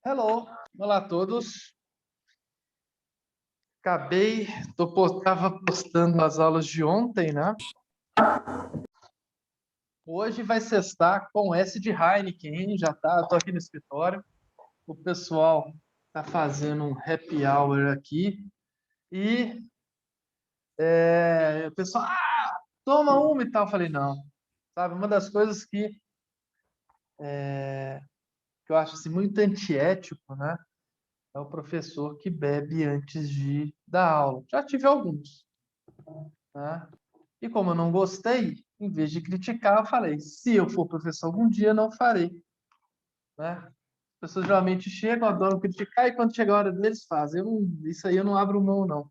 Hello, olá a todos. Estava postando as aulas de ontem, né? Hoje vai sextar com S de Heineken, hein? Tô aqui no escritório. O pessoal tá fazendo um happy hour aqui e o pessoal, toma uma e tal. Eu falei, não, sabe? Uma das coisas que eu acho assim, muito antiético, né? É o professor que bebe antes de dar aula. Já tive alguns, né? E como eu não gostei, em vez de criticar, eu falei: se eu for professor algum dia, não farei, né? As pessoas geralmente chegam, adoram criticar, e quando chega a hora deles, fazem. Isso aí eu não abro mão, não.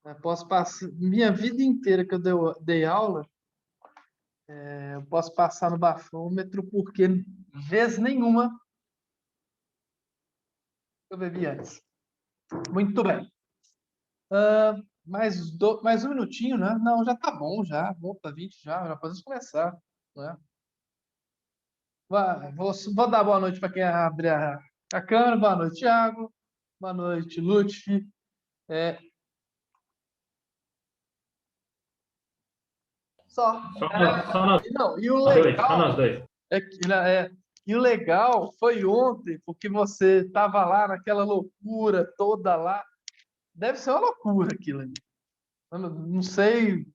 Eu posso passar minha vida inteira que eu dei aula, eu posso passar no bafômetro, porque vez nenhuma eu bebi antes. Muito bem. Mais um minutinho, né? Não, já tá bom, já. Opa, 20 já podemos começar, né? Vou dar boa noite para quem abre a câmera. Boa noite, Thiago. Boa noite, Lutfi. É, só. Só nós Não, e o dois, só legal nós dois. e o legal foi ontem, porque você estava lá naquela loucura toda lá. Deve ser uma loucura aquilo ali. Eu não sei,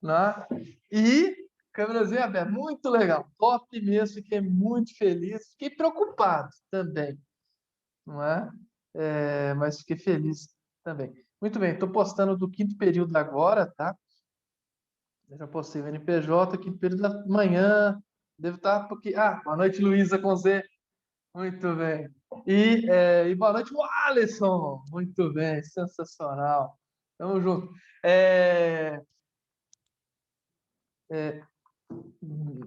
né? E câmerazinha aberta, muito legal, top mesmo. Fiquei muito feliz, fiquei preocupado também, não é? Mas fiquei feliz também. Muito bem, estou postando do quinto período agora, tá? Eu já postei o NPJ, quinto período da manhã. Devo estar porque. Boa noite, Luísa com Z. Muito bem. E boa noite, Alisson. Muito bem, sensacional. Tamo junto. É,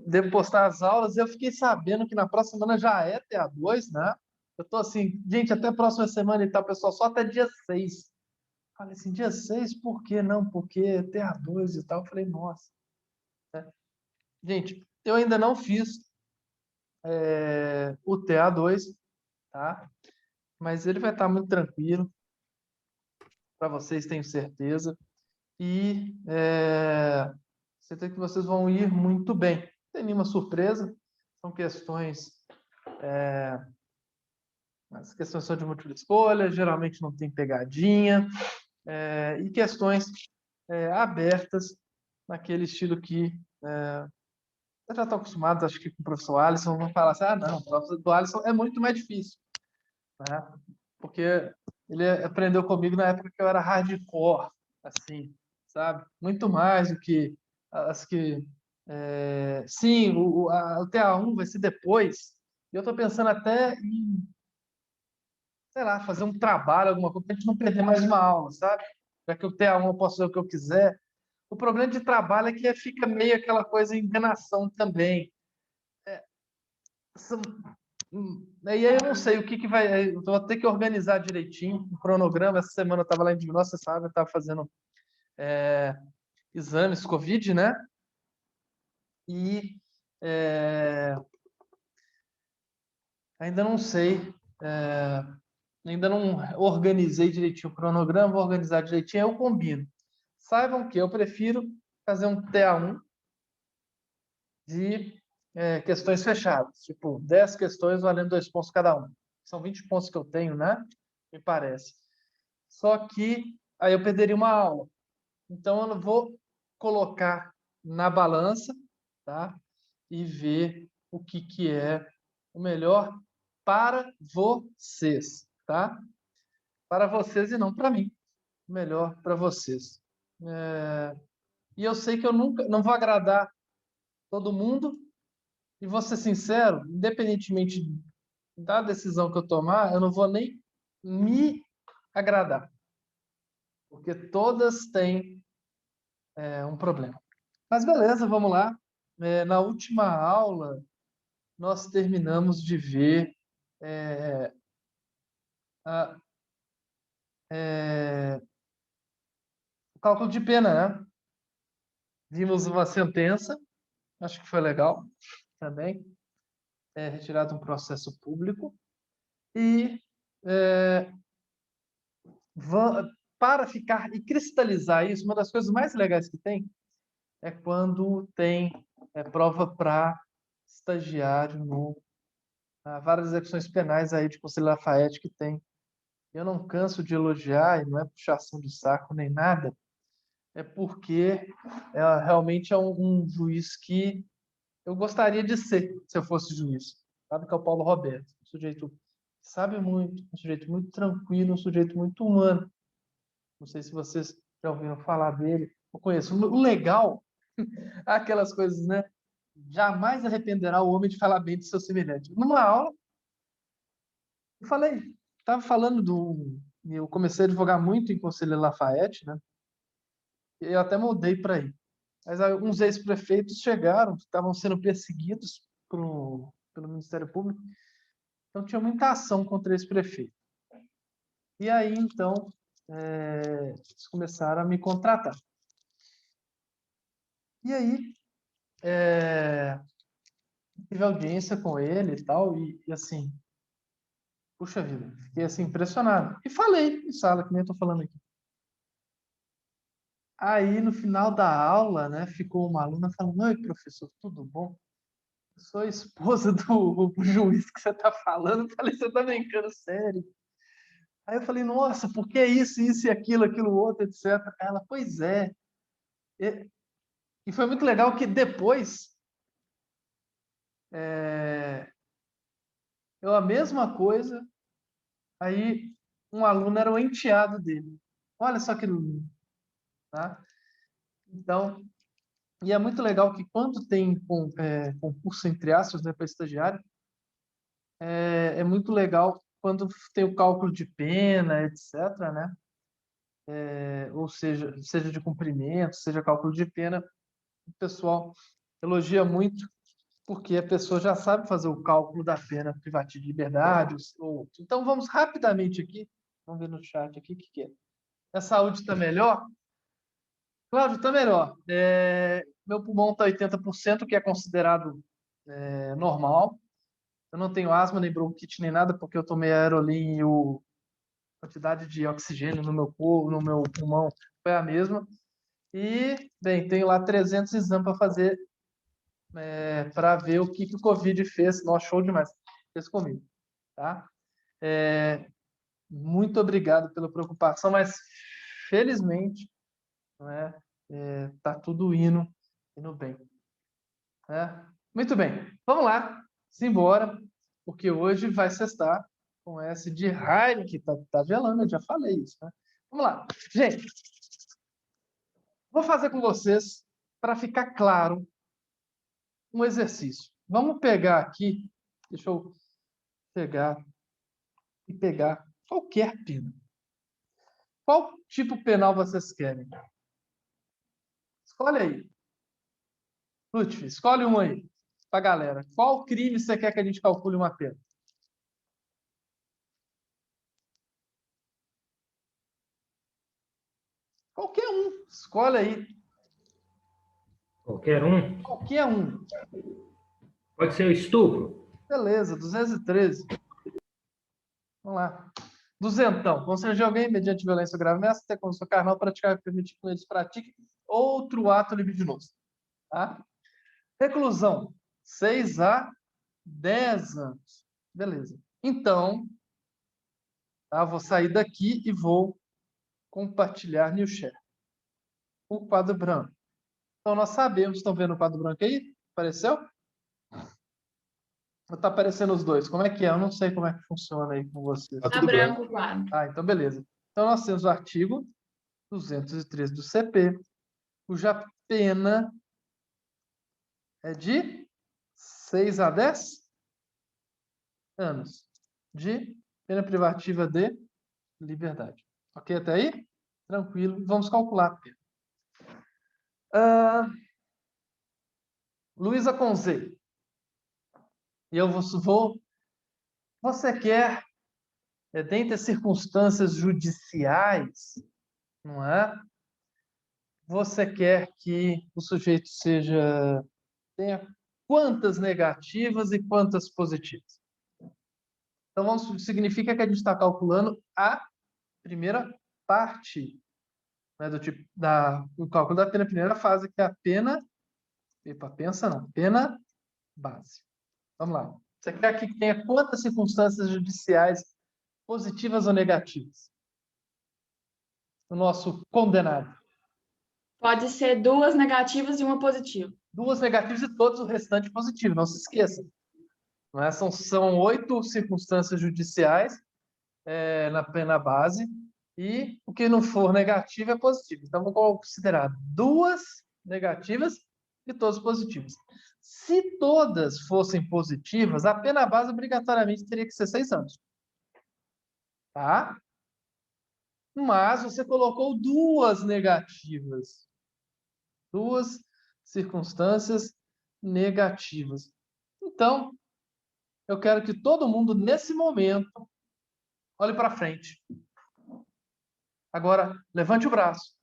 Devo postar as aulas. Eu fiquei sabendo que na próxima semana já é TA2, né? Eu tô assim, gente, até a próxima semana e tal, pessoal, só até dia 6. Falei assim, dia 6 por que não? Porque TA2 e tal. Eu falei, nossa. Gente, eu ainda não fiz o TA2, tá? Mas ele vai estar muito tranquilo para vocês, tenho certeza. E certeza que vocês vão ir muito bem. Não tem nenhuma surpresa, são questões. As questões são de múltipla escolha, geralmente não tem pegadinha, e questões abertas, naquele estilo que eu já estou acostumado, acho que com o professor Alisson, vão falar assim, não, o professor do Alisson é muito mais difícil, né? Porque ele aprendeu comigo na época que eu era hardcore, assim, sabe? Muito mais do que as que... sim, o TA1 vai ser depois, e eu estou pensando até em, sei lá, fazer um trabalho, alguma coisa, para a gente não perder mais uma aula, sabe? Já que o TA1 eu posso fazer o que eu quiser. O problema de trabalho é que fica meio aquela coisa enganação também. São- E aí eu não sei o que vai. Eu vou ter que organizar direitinho o cronograma. Essa semana eu estava lá em Divinópolis, você sabe, eu estava fazendo exames Covid, né? E é, ainda não sei, é, ainda não organizei direitinho o cronograma, vou organizar direitinho, aí eu combino. Saibam que eu prefiro fazer um TA1 de questões fechadas, tipo 10 questões valendo 2 pontos cada um. São 20 pontos que eu tenho, né? Me parece. Só que aí eu perderia uma aula. Então eu não vou colocar na balança, tá? E ver o que é o melhor para vocês, tá? Para vocês e não para mim. O melhor para vocês. E eu sei que eu nunca não vou agradar todo mundo. E vou ser sincero, independentemente da decisão que eu tomar, eu não vou nem me agradar, porque todas têm um problema. Mas beleza, vamos lá. Na última aula, nós terminamos de ver é, a- é, o cálculo de pena, né? Vimos uma sentença, acho que foi legal também, retirado um processo público. E para ficar e cristalizar isso, uma das coisas mais legais que tem é quando tem prova para estagiário no várias execuções penais aí de Conselho Lafayette que tem. Eu não canso de elogiar, e não é puxação de saco nem nada, é porque realmente é um juiz que eu gostaria de ser, se eu fosse juiz. Sabe que é o Paulo Roberto, um sujeito que sabe muito, um sujeito muito tranquilo, um sujeito muito humano. Não sei se vocês já ouviram falar dele. Eu conheço. O legal, aquelas coisas, né? Jamais arrependerá o homem de falar bem de seu semelhante. Numa aula, eu falei, estava falando do. Eu comecei a advogar muito em Conselho Lafayette, né? E eu até mudei para aí. Mas alguns ex-prefeitos chegaram, estavam sendo perseguidos pelo Ministério Público, então tinha muita ação contra esse prefeito. E aí, então, eles começaram a me contratar. E aí, tive audiência com ele e tal, e assim, puxa vida, fiquei assim impressionado. E falei em sala, que nem eu tô falando aqui. Aí, no final da aula, né, ficou uma aluna falando: Oi, professor, tudo bom? Eu sou a esposa do juiz que você está falando. Eu falei: Você está brincando sério? Aí eu falei: Nossa, por que isso e aquilo outro, etc. Ela: Pois é. E foi muito legal que depois, eu a mesma coisa, aí um aluno era o enteado dele. Olha só que lindo, tá? Então, e é muito legal que quando tem concurso entre aspas, né, para estagiário, é muito legal quando tem o cálculo de pena, etc., né? Ou seja de cumprimento, seja cálculo de pena, o pessoal elogia muito, porque a pessoa já sabe fazer o cálculo da pena privativa de liberdade. Então, vamos rapidamente aqui, vamos ver no chat aqui o que é. A saúde está melhor? Cláudio, está melhor. Meu pulmão está 80%, que é considerado normal. Eu não tenho asma, nem bronquite, nem nada, porque eu tomei aerolim e a quantidade de oxigênio no meu corpo, no meu pulmão foi a mesma. E, bem, tenho lá 300 exames para fazer, para ver o que o Covid fez. Nossa, show demais. Fez comigo, tá? Muito obrigado pela preocupação, mas felizmente, né, tá tudo indo bem. Né? Muito bem, vamos lá, simbora, porque hoje vai sextar com essa de Heineken, que tá gelando, eu já falei isso, né? Vamos lá. Gente, vou fazer com vocês, para ficar claro, um exercício. Vamos pegar aqui, deixa eu pegar qualquer pena. Qual tipo penal vocês querem? Escolhe aí. Lutfi, escolhe um aí, pra galera. Qual crime você quer que a gente calcule uma pena? Qualquer um. Escolhe aí. Qualquer um? Qualquer um. Pode ser o estupro? Beleza, 213. Vamos lá. Duzentão. Constranger alguém mediante violência grave ameaça, ter condição carnal, praticar e permitir que eles pratiquem outro ato libidinoso. Tá? Reclusão. 6 a 10 anos. Beleza. Então, tá? Vou sair daqui e vou compartilhar new share. O quadro branco. Então, nós sabemos, estão vendo o quadro branco aí? Apareceu? Está aparecendo os dois. Como é que é? Eu não sei como é que funciona aí com vocês. Tá Tá tudo branco branco. o quadro. Ah, então beleza. Então, nós temos o artigo 213 do CP, cuja pena é de 6 a 10 anos de pena privativa de liberdade. Ok até aí? Tranquilo. Vamos calcular a pena. Luísa Conze. E eu vou. Você quer, dentre as circunstâncias judiciais, não é? Você quer que o sujeito tenha quantas negativas e quantas positivas? Então, significa que a gente está calculando a primeira parte, né, do cálculo da pena, primeira fase, que é a pena, pena base. Vamos lá. Você quer que tenha quantas circunstâncias judiciais positivas ou negativas? O nosso condenado. Pode ser 2 negativas e 1 positiva. 2 negativas e todos o restante positivo, não se esqueça. Não é? São 8 circunstâncias judiciais na pena base, e o que não for negativo é positivo. Então, vamos considerar 2 negativas e todos positivos. Se todas fossem positivas, a pena base obrigatoriamente teria que ser 6 anos. Tá? Mas você colocou 2 negativas. 2 circunstâncias negativas. Então, eu quero que todo mundo, nesse momento, olhe para frente. Agora, levante o braço.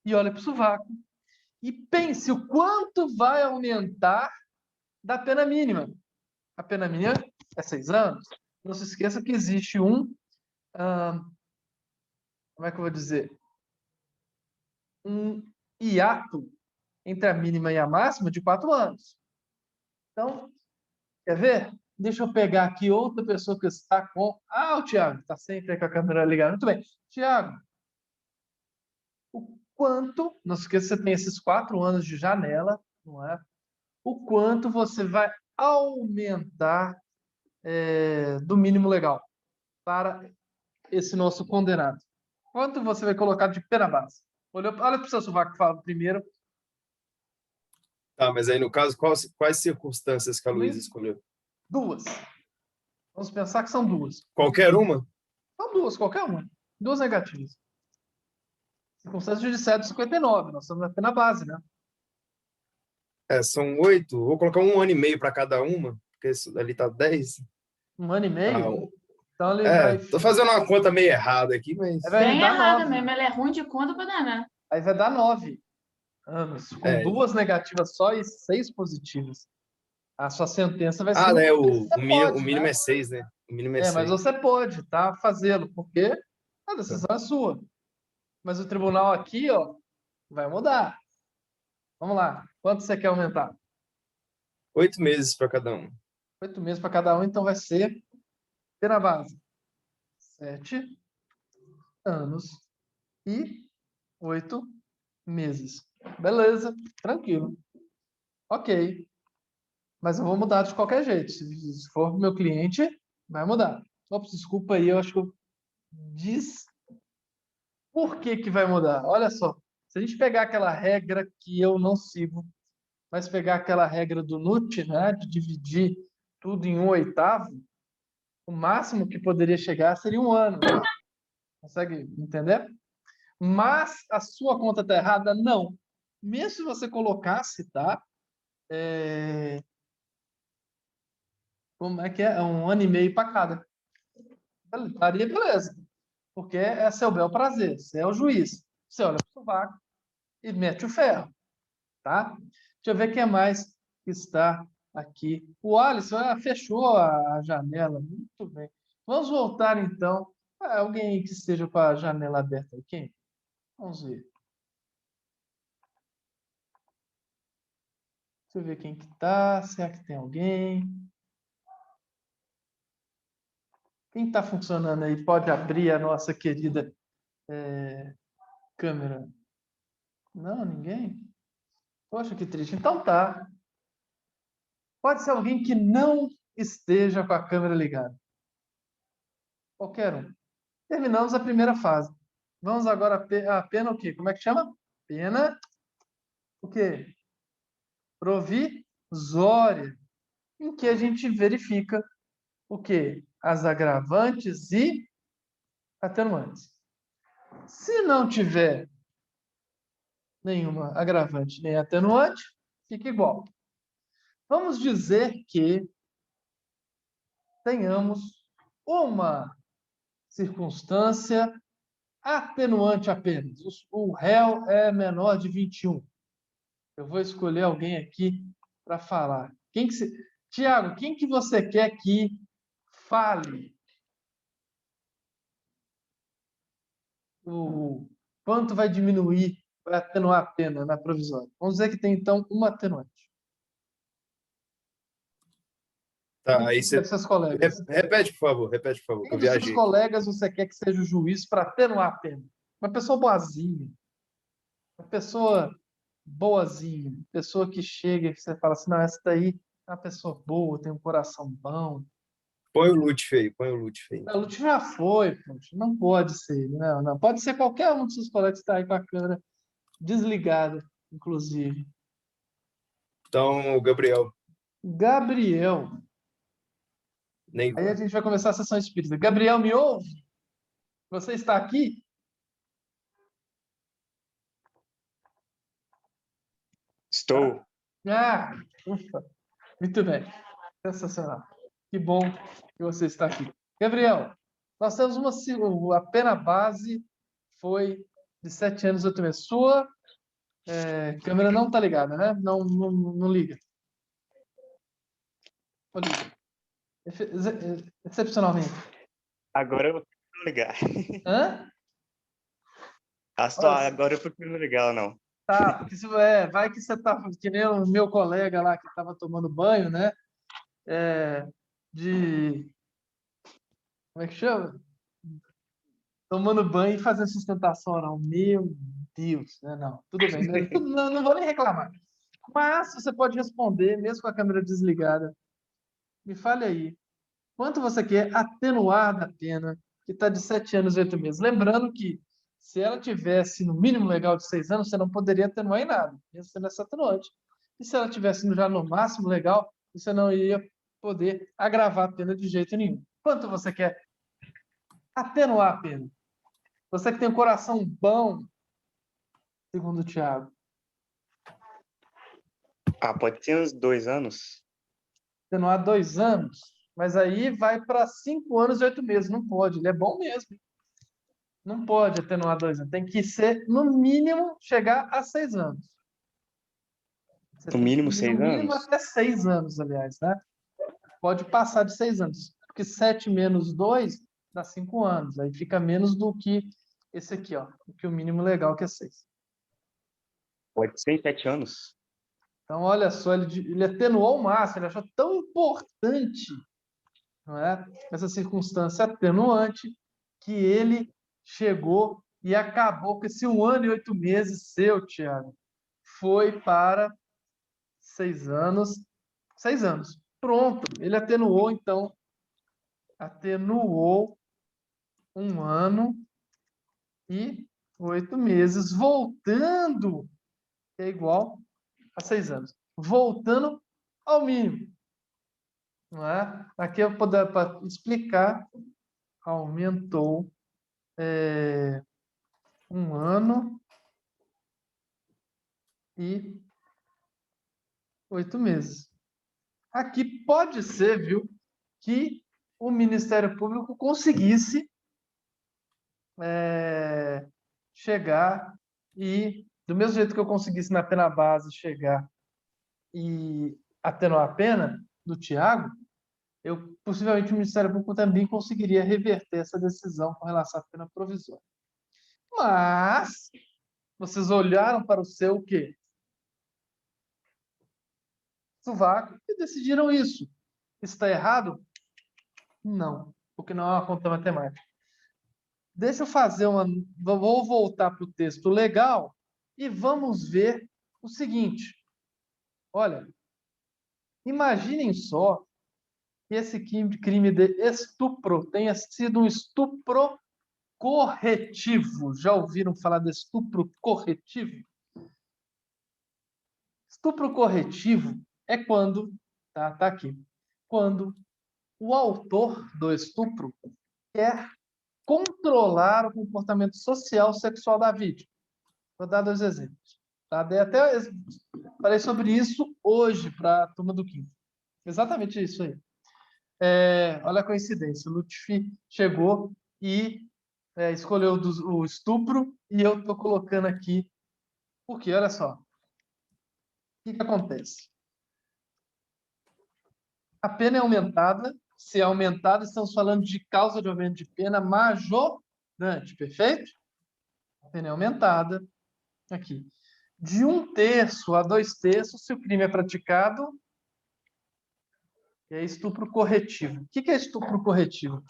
E olhe para o sovaco. E pense o quanto vai aumentar da pena mínima. A pena mínima é 6 anos. Não se esqueça que existe como é que eu vou dizer? Um hiato entre a mínima e a máxima de 4 anos. Então, quer ver? Deixa eu pegar aqui outra pessoa que está com... o Tiago, está sempre com a câmera ligada. Muito bem. Tiago, o quanto... Não se esqueça que você tem esses 4 anos de janela, não é? O quanto você vai aumentar do mínimo legal para esse nosso condenado? Quanto você vai colocar de pena base? Olha para o seu sovaco, fala primeiro. Tá, mas aí no caso, quais circunstâncias que a Luísa escolheu? 2. Vamos pensar que são 2. Qualquer uma? São 2, qualquer uma. 2 negativas. Circunstâncias judiciais de 59. Nós estamos na pena base, né? São 8. Vou colocar 1 ano e meio para cada uma, porque ali tá 10. 1 ano e meio? Ah, Então ele vai... tô fazendo uma conta meio errada aqui, mas... Vai Bem dar errada 9. mesmo, ela é ruim de conta para danar. Aí vai dar 9 anos, com 2 negativas só e 6 positivas. A sua sentença vai ser... né? Pode, o mínimo né? é 6, né? O mínimo é Mas 6. você pode, tá? Fazê-lo, porque a decisão é sua. Mas o tribunal aqui, ó, vai mudar. Vamos lá. Quanto você quer aumentar? 8 meses para cada um. 8 meses para cada um, então vai ser pena base. 7 anos e 8 meses. Beleza, tranquilo. Ok. Mas eu vou mudar de qualquer jeito. Se for meu cliente, vai mudar. Ops, desculpa aí, eu acho que eu Por que vai mudar? Olha só. Se a gente pegar aquela regra que eu não sigo, mas pegar aquela regra do NUT, né, de dividir tudo em 1/8, o máximo que poderia chegar seria 1 ano. Consegue entender? Mas a sua conta está errada? Não. Mesmo se você colocasse, tá? Como é que é? 1 ano e meio para cada. Estaria beleza. Porque é seu bel prazer. Você é o juiz. Você olha para o sovaco e mete o ferro. Tá? Deixa eu ver quem mais está aqui. O Alisson fechou a janela. Muito bem. Vamos voltar, então. Alguém que esteja com a janela aberta aqui? Vamos ver. Deixa eu ver quem que está. Será que tem alguém? Quem está funcionando aí? Pode abrir a nossa querida câmera. Não, ninguém? Poxa, que triste. Então tá. Pode ser alguém que não esteja com a câmera ligada. Qualquer um. Terminamos a primeira fase. Vamos agora a pena o quê? Como é que chama? Pena o quê? Provisória. Em que a gente verifica o quê? As agravantes e atenuantes. Se não tiver nenhuma agravante nem atenuante, fica igual. Vamos dizer que tenhamos uma circunstância atenuante apenas. O réu é menor de 21. Eu vou escolher alguém aqui para falar. Tiago, quem que você quer que fale o quanto vai diminuir, vai atenuar a pena na provisória? Vamos dizer que tem, então, uma atenuante. Tá, aí Quem você. dos seus colegas? Repete, por favor, que Quem eu dos seus viajei. colegas você quer que seja o juiz para atenuar a pena? Uma pessoa boazinha, uma pessoa boazinha, pessoa que chega e você fala assim, não, essa daí é uma pessoa boa, tem um coração bom. Põe o Lute aí, põe o Lute aí. O Lúcio já foi, poxa, não pode ser, não, não. Pode ser qualquer um dos seus colegas que está aí com a câmera desligada, inclusive. Então, o Gabriel, Gabriel. nem Aí a vai. gente vai começar a sessão espírita. Gabriel, me ouve? Você está aqui? Estou. Ah, ufa. Muito bem. Sensacional. Que bom que você está aqui. Gabriel, nós temos a pena base foi de 7 anos e 8 meses. Sua câmera não está ligada, né? Não liga. Não liga. Excepcionalmente. Agora eu prefiro ligar. Hã? Agora eu prefiro ligar ou não. Tá, porque vai que você tá que nem o meu colega lá que estava tomando banho, né? De como é que chama? Tomando banho e fazendo sustentação oral. Meu Deus, né? Não, tudo bem, né? Não vou nem reclamar. Mas você pode responder, mesmo com a câmera desligada. Me fale aí, quanto você quer atenuar da pena que está de 7 anos e 8 meses? Lembrando que se ela tivesse no mínimo legal de 6 anos, você não poderia atenuar em nada, mesmo sendo essa atenuante. E se ela tivesse já no máximo legal, você não iria poder agravar a pena de jeito nenhum. Quanto você quer atenuar a pena? Você que tem um coração bom, segundo o Tiago. Pode ser uns 2 anos. Atenuar 2 anos, mas aí vai para 5 anos e 8 meses. Não pode, ele é bom mesmo. Não pode atenuar 2 anos. Tem que ser, no mínimo, chegar a 6 anos. Você No tem que mínimo ir 6 no mínimo anos? até 6 anos, aliás, né? Pode passar de 6 anos. Porque 7 menos 2 dá 5 anos. Aí fica menos do que esse aqui, ó. Do que o mínimo legal, que é 6. Pode ser 7 anos. Então, olha só, ele atenuou o máximo. Ele achou tão importante, não é? Essa circunstância atenuante que ele chegou e acabou com esse 1 ano e 8 meses seu, Tiago. Foi para 6 anos. 6 anos. Pronto. Ele atenuou, então. Atenuou 1 ano e 8 meses. Voltando, é igual a 6 anos. Voltando ao mínimo. Não é? Aqui eu poder para explicar. Aumentou 1 ano e 8 meses. Aqui pode ser, viu, que o Ministério Público conseguisse chegar e, do mesmo jeito que eu conseguisse na pena base chegar e atenuar a pena do Tiago, possivelmente o Ministério Público também conseguiria reverter essa decisão com relação à pena provisória. Mas vocês olharam para o seu o quê? Sovaco e decidiram isso. Está errado? Não, porque não é uma conta matemática. Deixa eu fazer uma. Vou voltar para o texto legal e vamos ver o seguinte. Olha, imaginem só que esse crime de estupro tenha sido um estupro corretivo. Já ouviram falar de estupro corretivo? Estupro corretivo é quando, tá aqui, quando o autor do estupro quer controlar o comportamento social sexual da vítima. Vou dar 2 exemplos. Tá? Falei sobre isso hoje para a turma do quinto. Exatamente isso aí. Olha a coincidência. O Lutfi chegou e escolheu o estupro e eu estou colocando aqui. Porque, olha só. O que acontece? A pena é aumentada. Se é aumentada, estamos falando de causa de aumento de pena majorante, perfeito? A pena é aumentada. Aqui. De 1/3 a 2/3, se o crime é praticado, é estupro corretivo. O que é estupro corretivo?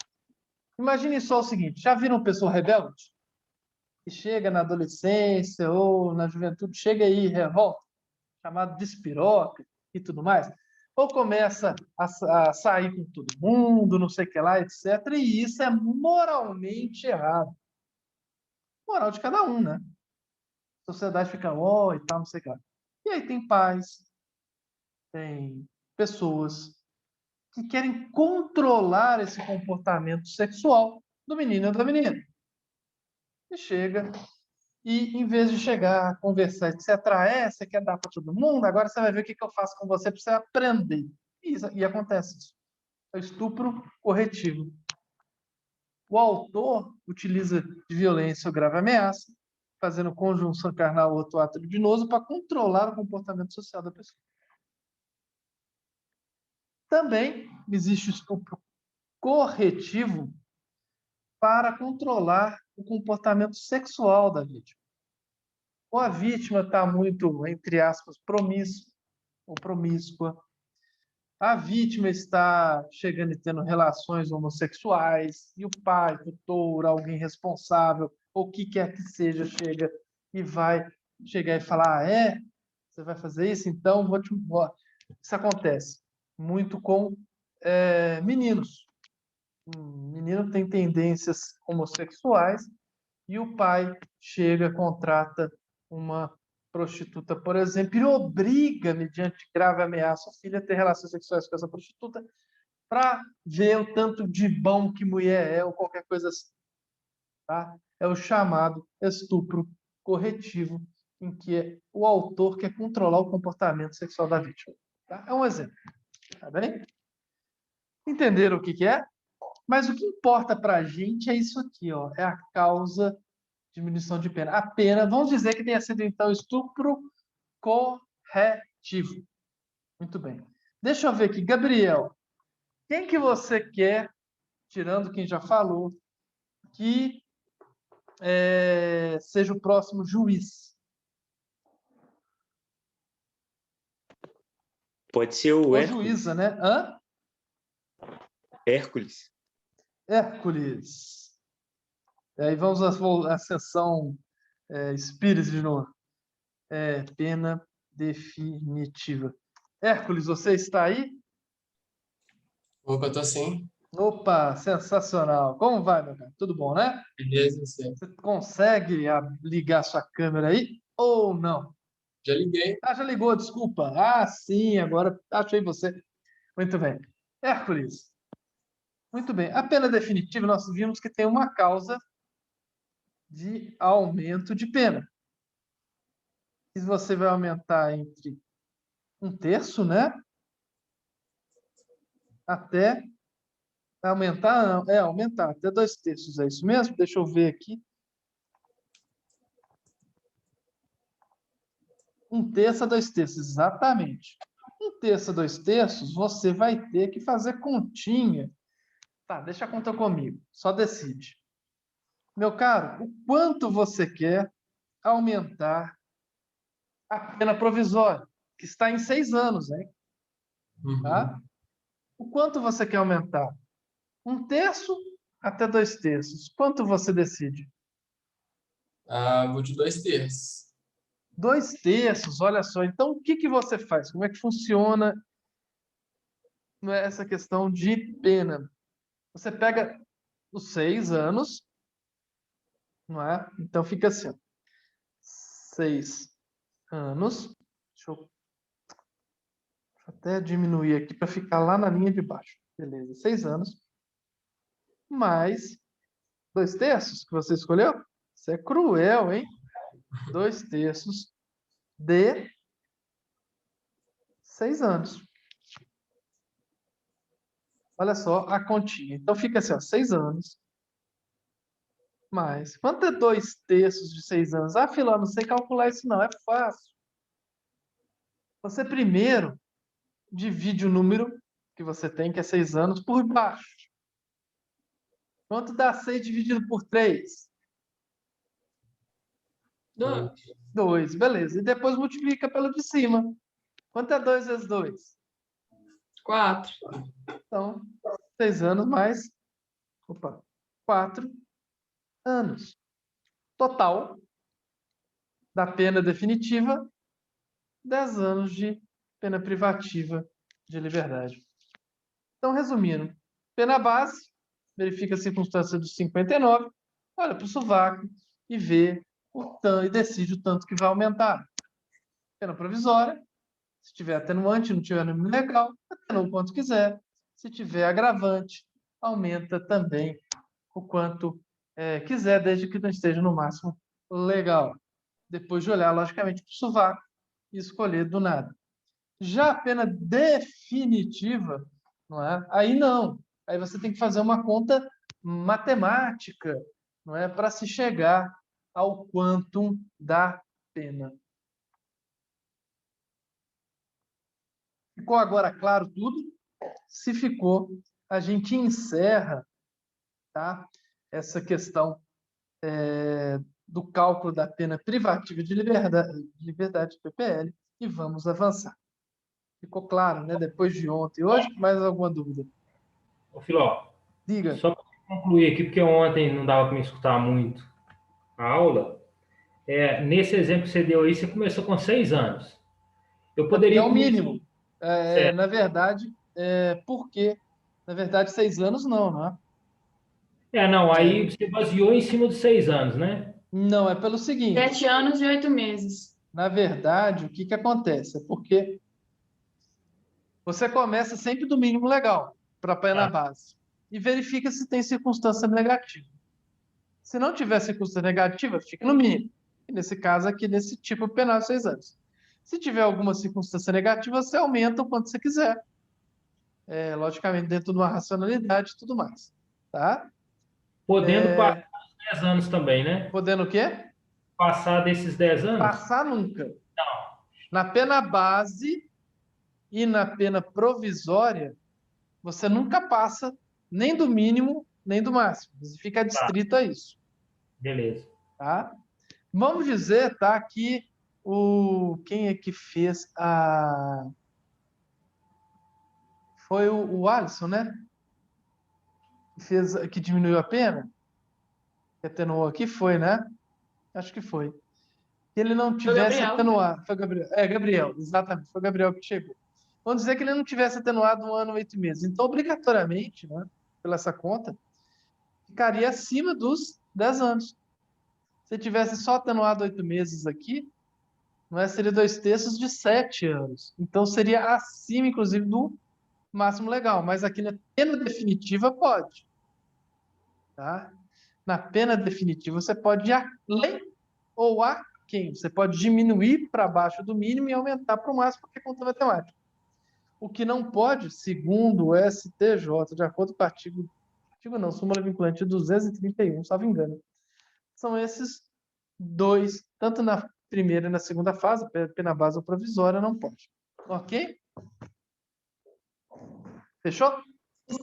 Imagine só o seguinte: já viram pessoa rebelde? Que chega na adolescência ou na juventude, chega aí, revolta, chamado de espiroca e tudo mais, ou começa a sair com todo mundo, não sei o que lá, etc. E isso é moralmente errado. Moral de cada um, né? A sociedade fica, ó, e tal, não sei o que lá. E aí tem pais, tem pessoas que querem controlar esse comportamento sexual do menino ou da menina. E chega, e em vez de chegar, conversar, etc., você quer dar para todo mundo, agora você vai ver o que eu faço com você para você aprender. E acontece isso. É o estupro corretivo. O autor utiliza de violência ou grave ameaça, fazendo conjunção carnal ou outro ato libidinoso para controlar o comportamento social da pessoa. Também existe o estupro corretivo para controlar o comportamento sexual da vítima. Ou a vítima está muito, entre aspas, promíscua ou promíscua. A vítima está chegando e tendo relações homossexuais e o pai, tutor, alguém responsável, ou o que quer que seja, chega e vai chegar e falar: você vai fazer isso? Então, vou te... Isso acontece muito com meninos. Um menino tem tendências homossexuais e o pai chega, contrata uma prostituta, por exemplo, e obriga, mediante grave ameaça, o filho a ter relações sexuais com essa prostituta para ver o tanto de bom que mulher é ou qualquer coisa assim. Tá? É o chamado estupro corretivo, em que o autor quer controlar o comportamento sexual da vítima. Tá? É um exemplo. Tá bem? Entenderam o que é? Mas o que importa para a gente é isso aqui, ó, é a causa de diminuição de pena. A pena, vamos dizer que tenha sido, então, estupro corretivo. Muito bem. Deixa eu ver aqui. Gabriel, quem que você quer, tirando quem já falou, que seja o próximo juiz? Pode ser o Ou Hércules. juíza, né? Hã? Hércules. Hércules. E aí vamos à sessão espírita de novo. Pena definitiva. Hércules, você está aí? Opa, tô sim. Opa, sensacional. Como vai, meu cara? Tudo bom, né? Beleza, você. Você consegue ligar sua câmera aí ou não? Já liguei. Ah, já ligou, desculpa. Ah, sim, agora achei você. Muito bem. Hércules. Muito bem. A pena definitiva, nós vimos que tem uma causa de aumento de pena. E você vai aumentar entre 1/3, né? Até aumentar, não, aumentar até 2/3, é isso mesmo? Deixa eu ver aqui. 1/3 a 2/3, exatamente. 1/3 a 2/3, você vai ter que fazer continha. Tá, deixa a conta comigo, só decide. Meu caro, o quanto você quer aumentar a pena provisória, que está em 6 anos, hein? Tá? Uhum. O quanto você quer aumentar? 1/3 até 2/3. Quanto você decide? Vou de 2/3. 2/3, olha só. Então, o que você faz? Como é que funciona essa questão de pena? Você pega os 6 anos, não é? Então, fica assim, ó. 6 anos. Deixa eu até diminuir aqui para ficar lá na linha de baixo. Beleza, 6 anos. Mais 2/3 que você escolheu? Isso é cruel, hein? 2/3 de 6 anos. Olha só a continha. Então fica assim, ó, 6 anos. Mais. Quanto é 2/3 de 6 anos? Ah, Filó, não sei calcular isso não. É fácil. Você primeiro divide o número que você tem, que é 6 anos, por baixo. Quanto dá 6 dividido por 3? 2. 2, beleza. E depois multiplica pelo de cima. Quanto é 2 vezes 2? 4. Então, 6 anos mais 4 anos. Total da pena definitiva, 10 anos de pena privativa de liberdade. Então, resumindo, pena base, verifica a circunstância dos 59, olha para o sovaco e vê e decide o tanto que vai aumentar. Pena provisória, se tiver atenuante, não tiver nome legal, atenua o quanto quiser. Se tiver agravante, aumenta também o quanto quiser, desde que não esteja no máximo legal. Depois de olhar, logicamente, para o sovaco e escolher do nada. Já a pena definitiva, não é? Aí não. Aí você tem que fazer uma conta matemática, não é? Para se chegar ao quantum da pena. Ficou agora claro tudo? Se ficou, a gente encerra, tá? Essa questão do cálculo da pena privativa de liberdade PPL e vamos avançar. Ficou claro, né? Depois de ontem e hoje, mais alguma dúvida? Ô, Filó, Diga. só para concluir aqui, porque ontem não dava para me escutar muito a aula, nesse exemplo que você deu aí, você começou com 6 anos. Eu poderia É o começar- mínimo. Na verdade, por quê? Na verdade, 6 anos não é? Não, aí você baseou em cima dos 6 anos, né? Não, é pelo seguinte. 7 anos e 8 meses. Na verdade, o que acontece? É porque você começa sempre do mínimo legal para a pena base e verifica se tem circunstância negativa. Se não tiver circunstância negativa, fica no mínimo. E nesse caso aqui, nesse tipo penal, 6 anos. Se tiver alguma circunstância negativa, você aumenta o quanto você quiser. Logicamente, dentro de uma racionalidade e tudo mais. Tá? Podendo passar dos 10 anos também, né? Podendo o quê? Passar desses 10 anos? Passar nunca. Na pena base e na pena provisória, você nunca passa nem do mínimo, nem do máximo. Você fica adstrito a isso. Beleza. Tá? Vamos dizer, tá, que quem é que fez a... Foi o Alisson, né? Que diminuiu a pena? Que atenuou aqui, foi, né? Acho que foi. Que ele não tivesse Gabriel. atenuado. Foi Gabriel. Gabriel, exatamente. Foi o Gabriel que chegou. Vamos dizer que ele não tivesse atenuado 1 ano e 8 meses. Então, obrigatoriamente, né, pela essa conta, ficaria acima dos 10 anos. Se tivesse só atenuado 8 meses aqui, não é? Seria 2/3 de 7 anos. Então, seria acima, inclusive, do máximo legal. Mas aqui na pena definitiva pode. Tá? Na pena definitiva, você pode ir além ou aquém. Você pode diminuir para baixo do mínimo e aumentar para o máximo, porque é conta matemática. O que não pode, segundo o STJ, de acordo com o artigo não, súmula vinculante 231, salvo engano, são esses dois, tanto na primeira e na segunda fase, pena base ou provisória, não pode. Ok? Fechou?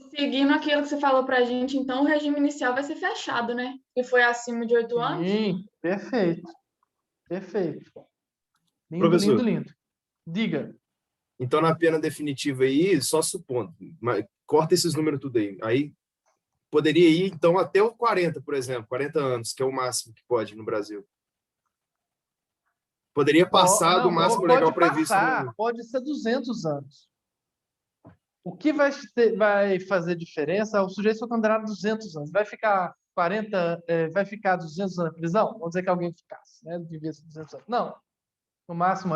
Seguindo aquilo que você falou pra gente, então o regime inicial vai ser fechado, né? Que foi acima de 8 anos. Sim, perfeito. Perfeito. Lindo, Professor. lindo, lindo. Diga. Então, na pena definitiva aí, só supondo, corta esses números tudo aí. Aí poderia ir, então, até o 40, por exemplo, 40 anos, que é o máximo que pode no Brasil. Poderia passar do máximo legal previsto. Pode ser 200 anos. O que vai fazer diferença é o sujeito foi condenado a 200 anos. Vai ficar 40, vai ficar 200 anos na prisão? Vamos dizer que alguém ficasse, né? Devia ser 200 anos. Não. No máximo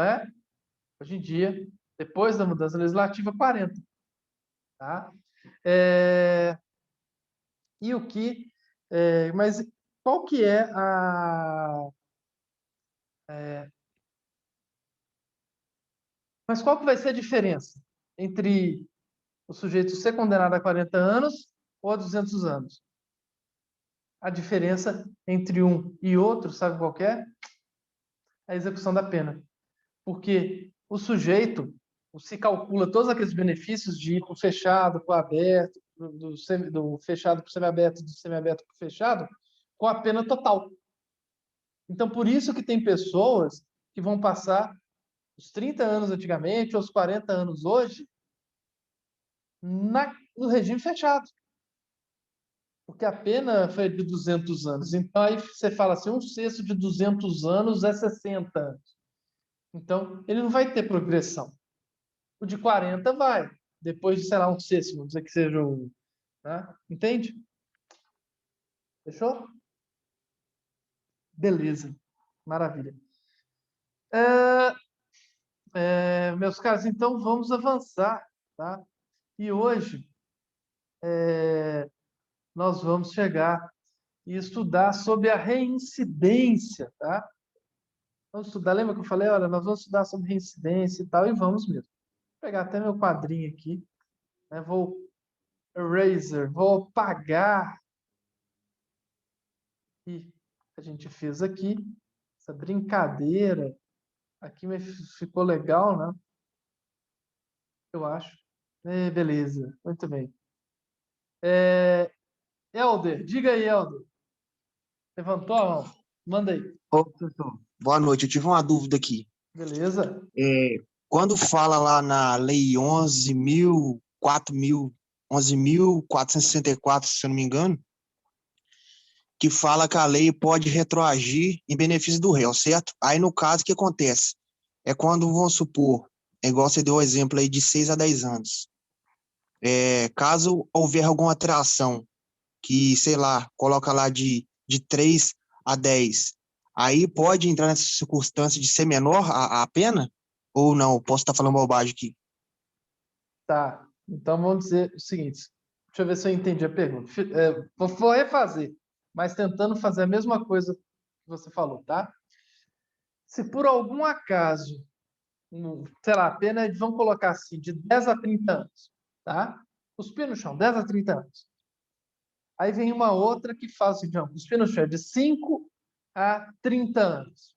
hoje em dia, depois da mudança legislativa, 40. Tá? E o que... mas qual que é mas qual que vai ser a diferença entre o sujeito ser condenado a 40 anos ou a 200 anos? A diferença entre um e outro, sabe qual que é? A execução da pena. Porque o sujeito, se calcula todos aqueles benefícios de ir para o fechado, para o aberto, do fechado para o semiaberto, do semiaberto para o fechado, com a pena total. Então, por isso que tem pessoas que vão passar os 30 anos antigamente, ou os 40 anos hoje, no regime fechado. Porque a pena foi de 200 anos. Então, aí você fala assim, 1/6 de 200 anos é 60 anos. Então, ele não vai ter progressão. O de 40 vai. Depois de, sei lá, 1/6, vamos dizer que seja o... Né? Entende? Fechou? Beleza. Maravilha. Meus caros, então vamos avançar, tá? E hoje nós vamos chegar e estudar sobre a reincidência, tá? Vamos estudar, lembra que eu falei, olha, nós vamos estudar sobre reincidência e tal, e vamos mesmo. Vou pegar até meu quadrinho aqui, né? Vou vou apagar e a gente fez aqui essa brincadeira aqui, mas ficou legal, né? Eu acho. Beleza, muito bem. Helder, diga aí, Helder. Levantou a mão? Manda aí. Ô, professor, boa noite. Eu tive uma dúvida aqui. Beleza? Quando fala lá na Lei 11.464, se eu não me engano, que fala que a lei pode retroagir em benefício do réu, certo? Aí, no caso, o que acontece? É quando, vamos supor, igual você deu o exemplo aí de 6 a 10 anos. Caso houver alguma alteração, que, sei lá, coloca lá de 3 a 10, aí pode entrar nessa circunstância de ser menor a pena? Ou não? Posso estar falando bobagem aqui? Tá. Então vamos dizer o seguinte. Deixa eu ver se eu entendi a pergunta. Vou refazer, mas tentando fazer a mesma coisa que você falou, tá? Se por algum acaso, sei lá, a pena, vamos colocar assim, de 10 a 30 anos, tá? Cuspir no chão, 10 a 30 anos. Aí vem uma outra que faz assim, cuspir no chão, é de 5 a 30 anos.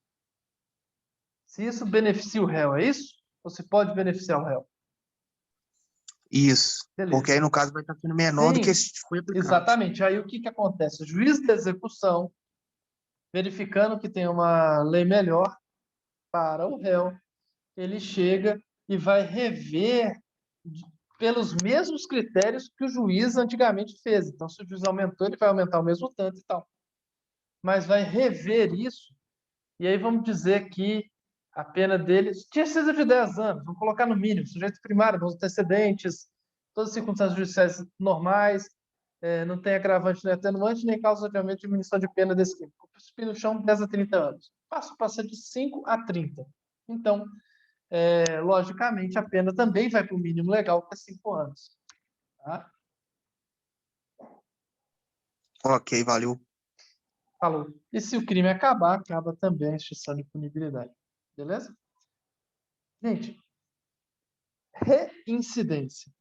Se isso beneficia o réu, é isso? Ou se pode beneficiar o réu? Isso. Beleza. Porque aí, no caso, vai estar sendo menor do que Sim, se foi aplicado. exatamente. Aí o que acontece? O juiz da execução, verificando que tem uma lei melhor para o réu, ele chega e vai rever pelos mesmos critérios que o juiz antigamente fez. Então, se o juiz aumentou, ele vai aumentar o mesmo tanto e tal. Mas vai rever isso, e aí vamos dizer que a pena dele tinha sido de 10 anos, vamos colocar no mínimo, sujeito primário, bons antecedentes, todas as circunstâncias judiciais normais, não tem agravante nem atenuante, nem causa de aumento de diminuição de pena desse crime. Cuspir no chão, 10 a 30 anos. Passo a ser de 5 a 30. Então, logicamente, a pena também vai para o mínimo legal, que é 5 anos. Tá? Ok, valeu. Falou. E se o crime acabar, acaba também a extinção de punibilidade. Beleza? Gente, reincidência.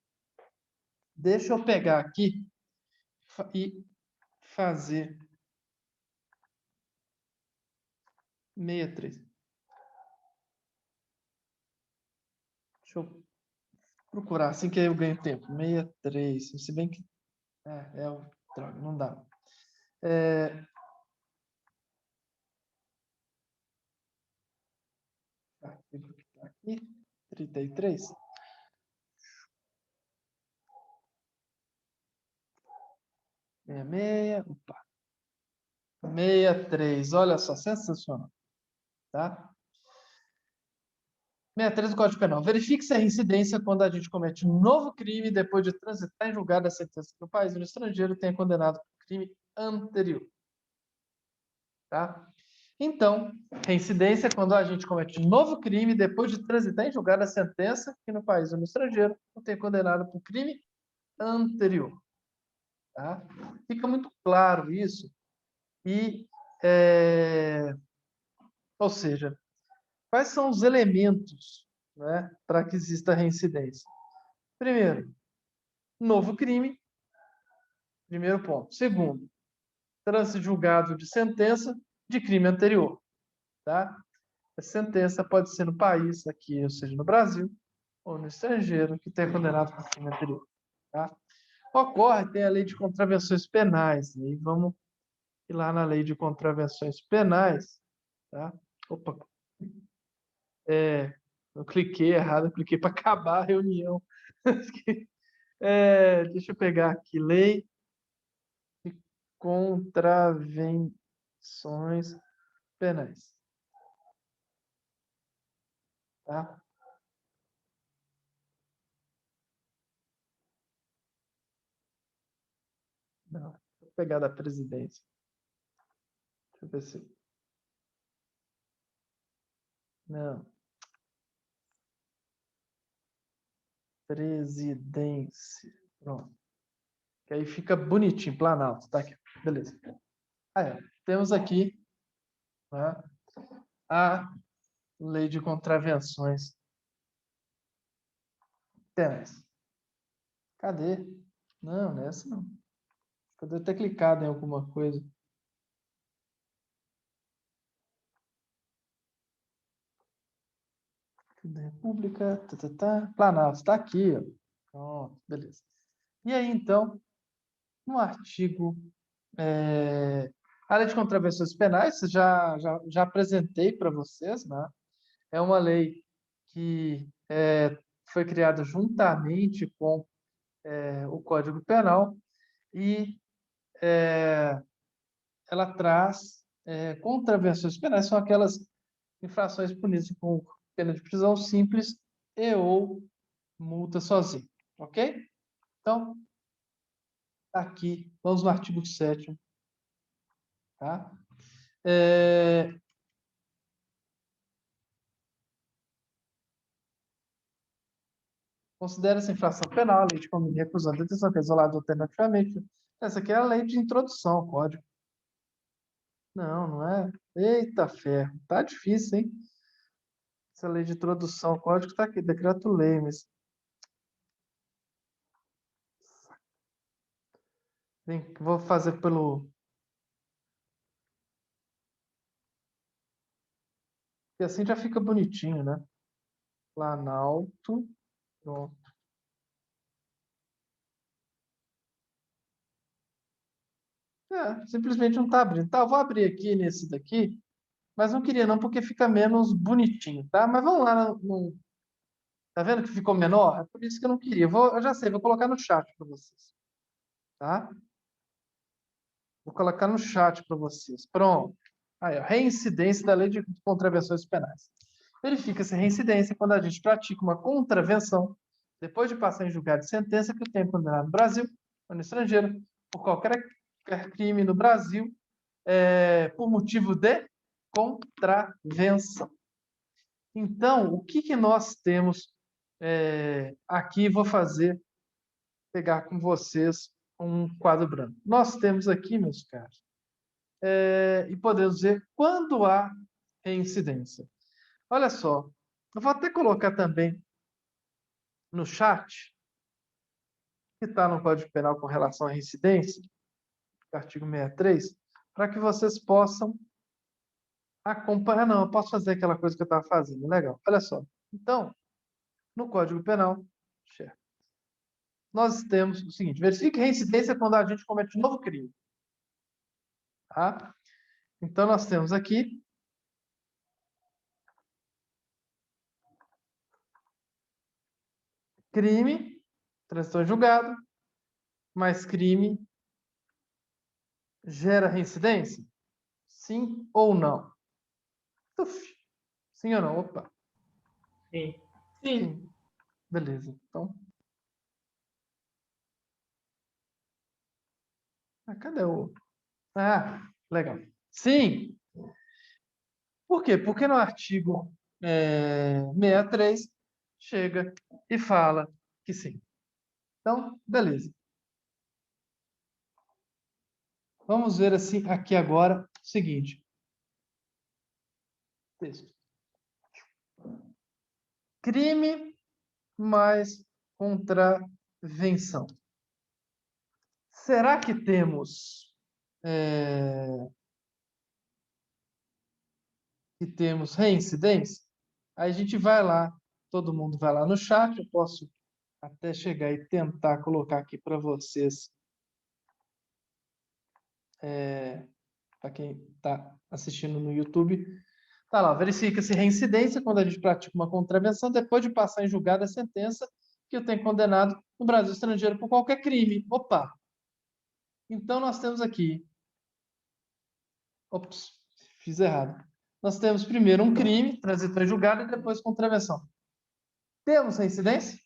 Deixa eu pegar aqui e fazer 63. Deixa eu procurar, assim que eu ganho tempo. 63. Se bem que... droga, não dá. Aqui, 33. 66. Opa. 63. Olha só, sensacional. Tá? 63 do Código Penal. Verifique se a reincidência quando a gente comete um novo crime depois de transitar em julgado a sentença no país ou no estrangeiro tenha condenado por crime anterior. Tá? Então, reincidência é quando a gente comete um novo crime depois de transitar em julgado a sentença que no país ou no estrangeiro não tenha condenado por crime anterior. Tá? Fica muito claro isso. E, ou seja, quais são os elementos, né, para que exista reincidência? Primeiro, novo crime. Primeiro ponto. Segundo, trânsito julgado de sentença de crime anterior. Tá? A sentença pode ser no país, aqui, ou seja, no Brasil, ou no estrangeiro que tenha condenado por crime anterior. Tá? Ocorre, tem a lei de contravenções penais. E vamos ir lá na lei de contravenções penais. Tá? Opa! Eu cliquei errado, eu cliquei para acabar a reunião. Deixa eu pegar aqui, lei de contravenções penais. Tá? Não, vou pegar da presidência. Deixa eu ver se... Não. Presidência. Pronto. Que aí fica bonitinho, Planalto. Tá aqui. Beleza. Temos aqui, tá, a lei de contravenções penais. Cadê? Não, nessa não. Eu devo ter clicado em alguma coisa. República, Planalto, está aqui, ó. Pronto, beleza. E aí, então, no artigo, a lei de contravenções penais, já apresentei para vocês, né? É uma lei que foi criada juntamente com o Código Penal e ela traz contravenções penais, são aquelas infrações punidas com pena de prisão simples e ou multa sozinho, ok? Então, aqui, vamos no artigo 7º, tá? Considera essa infração penal, a lei de condomínio recusando a detenção, que é isolada alternativamente. Essa aqui é a lei de introdução ao código. Não, não é? Eita ferro, tá difícil, hein? Essa lei de introdução ao código tá aqui, decreto-lei, mas... Vou fazer pelo... E assim já fica bonitinho, né? Planalto. Pronto. Simplesmente não está abrindo. Tá, eu vou abrir aqui nesse daqui, mas não queria não, porque fica menos bonitinho, tá? Mas vamos lá no... Tá vendo que ficou menor? É por isso que eu não queria. Eu já sei, vou colocar no chat para vocês. Tá? Vou colocar no chat para vocês. Pronto. Aí, ó, reincidência da lei de contravenções penais. Verifica-se reincidência quando a gente pratica uma contravenção depois de passar em julgado de sentença que o tem condenado no Brasil ou no estrangeiro por qualquer crime no Brasil por motivo de contravenção. Então, o que nós temos aqui? Vou pegar com vocês um quadro branco. Nós temos aqui, meus caros, e podemos dizer quando há reincidência. Olha só, eu vou até colocar também no chat, que está no Código Penal com relação à reincidência, artigo 63, para que vocês possam acompanhar. Não, eu posso fazer aquela coisa que eu estava fazendo. Legal. Olha só. Então, no Código Penal, nós temos o seguinte: verifique reincidência quando a gente comete um novo crime. Tá? Então, nós temos aqui crime, transitou em julgado, mas crime gera reincidência? Sim ou não? Uf, sim ou não? Opa. Sim. Sim. Beleza. Então. Cadê o... legal. Sim. Por quê? Porque no artigo 63 chega e fala que sim. Então, beleza. Vamos ver assim aqui agora o seguinte. Texto. Crime mais contravenção. Será que temos reincidência? Aí a gente vai lá todo mundo vai lá no chat, eu posso até chegar e tentar colocar aqui para vocês, para quem está assistindo no YouTube. Tá lá, verifica-se reincidência quando a gente pratica uma contravenção depois de passar em julgado a sentença que o tem condenado no Brasil estrangeiro por qualquer crime. Opa! Então, nós temos aqui... Ops, fiz errado. Nós temos primeiro um crime, transitou em julgado, e depois contravenção. Temos reincidência?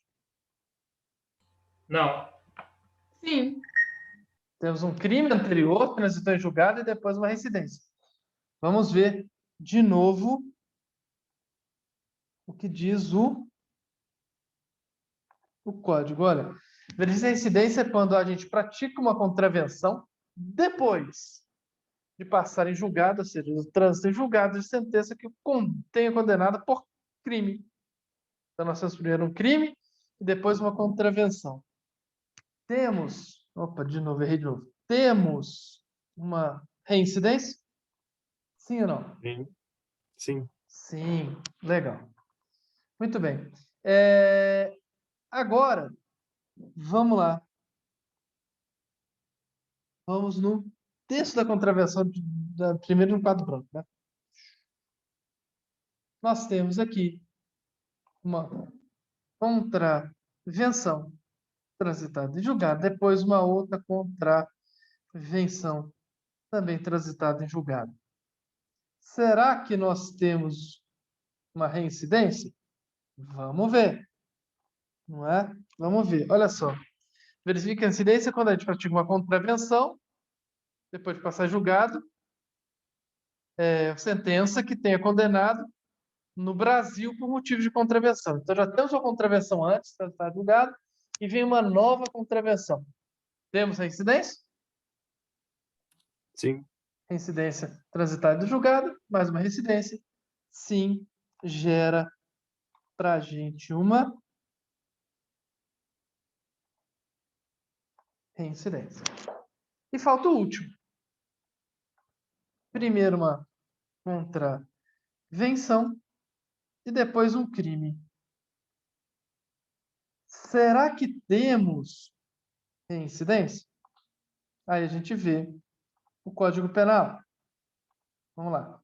Não. Sim. Temos um crime anterior, transitou em julgado, e depois uma reincidência. Vamos ver de novo o que diz o código. Olha, verificar a incidência é quando a gente pratica uma contravenção depois de passar em julgado, ou seja, o trânsito em julgado de sentença que tenha condenado por crime. Então, nós temos primeiro um crime e depois uma contravenção. Temos... Opa, de novo, errei de novo. Temos uma reincidência? Sim ou não? Sim. Sim. Sim, legal. Muito bem. Agora, vamos lá. Vamos no texto da contravenção, primeiro no quadro branco, né? Nós temos aqui uma contravenção transitada em julgado, depois uma outra contravenção também transitada em julgado. Será que nós temos uma reincidência? Vamos ver. Não é? Vamos ver. Olha só. Verifica a incidência quando a gente pratica uma contravenção, depois de passar julgado, sentença que tenha condenado no Brasil por motivo de contravenção. Então, já temos uma contravenção antes, está julgado, e vem uma nova contravenção. Temos reincidência? Sim. Reincidência transitada e julgada, mais uma reincidência. Sim, gera para a gente uma reincidência. E falta o último. Primeiro uma contravenção e depois um crime. Será que temos reincidência? Aí a gente vê o Código Penal. Vamos lá.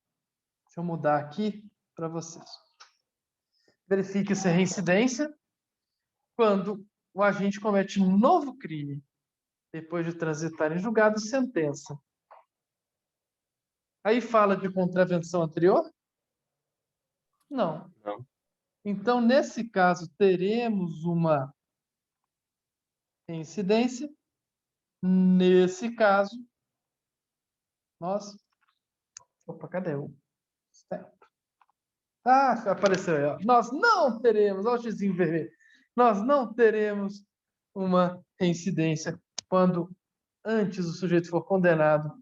Deixa eu mudar aqui para vocês. Verifique-se a reincidência quando o agente comete um novo crime depois de transitar em julgado sentença. Aí fala de contravenção anterior? Não. Não. Então, nesse caso, teremos uma reincidência. Nesse caso, nós... Opa, cadê o step? Ah, apareceu aí. Ó. Nós não teremos, olha o xizinho vermelho. Nós não teremos uma reincidência quando antes o sujeito for condenado,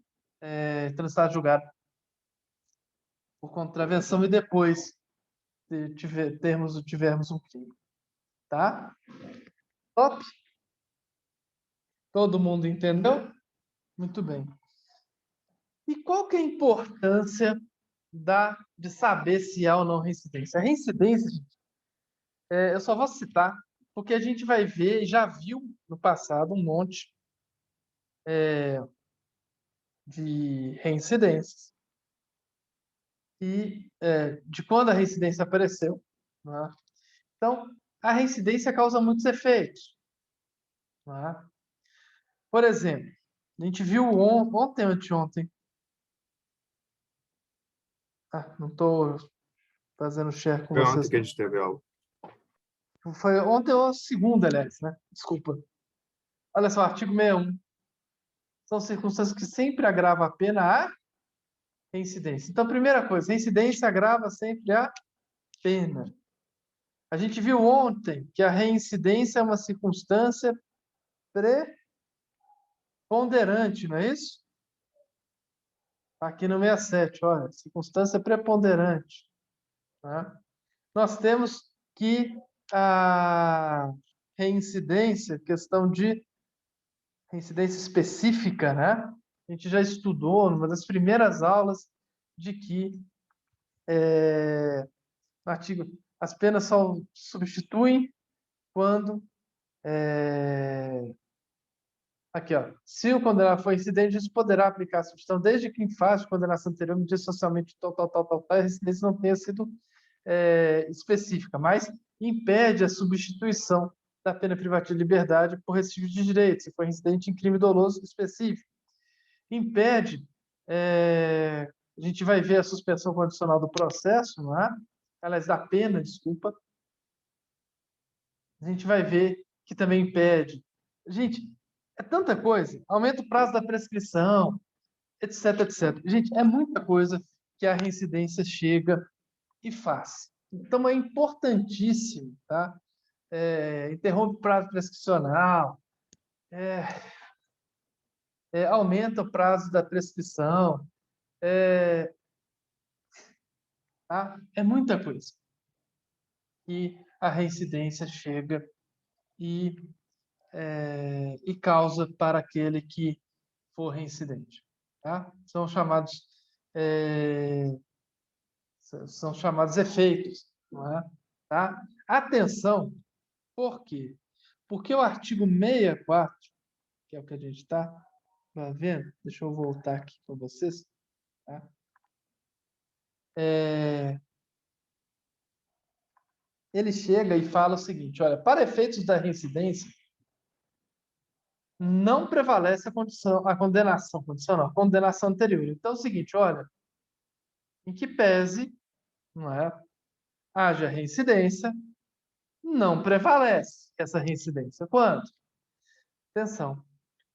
transitado julgado por contravenção e depois tivermos um crime. Tá? Top? Todo mundo entendeu? Muito bem. E qual que é a importância de saber se há ou não reincidência? A reincidência, gente, eu só vou citar, porque a gente vai ver, já viu no passado um monte de reincidências. E de quando a reincidência apareceu. Né? Então, a reincidência causa muitos efeitos. Né? Por exemplo, a gente viu ontem ou anteontem. Não estou fazendo share com Foi vocês. ontem que a gente teve aula. Foi ontem ou segunda, aliás, né? Desculpa. Olha só, artigo 61. São circunstâncias que sempre agravam a pena a reincidência. Então, primeira coisa, reincidência agrava sempre a pena. A gente viu ontem que a reincidência é uma circunstância preponderante, não é isso? Aqui no 67, olha, circunstância preponderante. Tá? Nós temos que a reincidência, questão de reincidência específica, né? A gente já estudou numa das primeiras aulas de que As penas só substituem quando aqui, ó. Se o condenado for reincidente, juiz poderá aplicar a substituição desde que em fase de condenação anterior, medida socialmente tal, a reincidência não tenha sido específica, mas impede a substituição da pena privativa de liberdade por restício de direito, se for reincidente em crime doloso específico. Impede, a gente vai ver a suspensão condicional do processo, não é? Aliás, da pena, desculpa. A gente vai ver que também impede. Gente, é tanta coisa. Aumenta o prazo da prescrição, etc, etc. Gente, é muita coisa que a reincidência chega e faz. Então, é importantíssimo, tá? Interrompe o prazo prescricional, aumenta o prazo da prescrição, tá? É muita coisa. E a reincidência chega e causa para aquele que for reincidente. Tá? São chamados efeitos. Não é? Tá? Atenção, por quê? Porque o artigo 64, que é o que a gente está vendo, deixa eu voltar aqui com vocês. Tá? Ele chega e fala o seguinte, olha, para efeitos da reincidência, não prevalece a condenação condicional, a condenação anterior. Então é o seguinte, olha, em que pese, não é, haja reincidência, não prevalece essa reincidência. Quando? Atenção.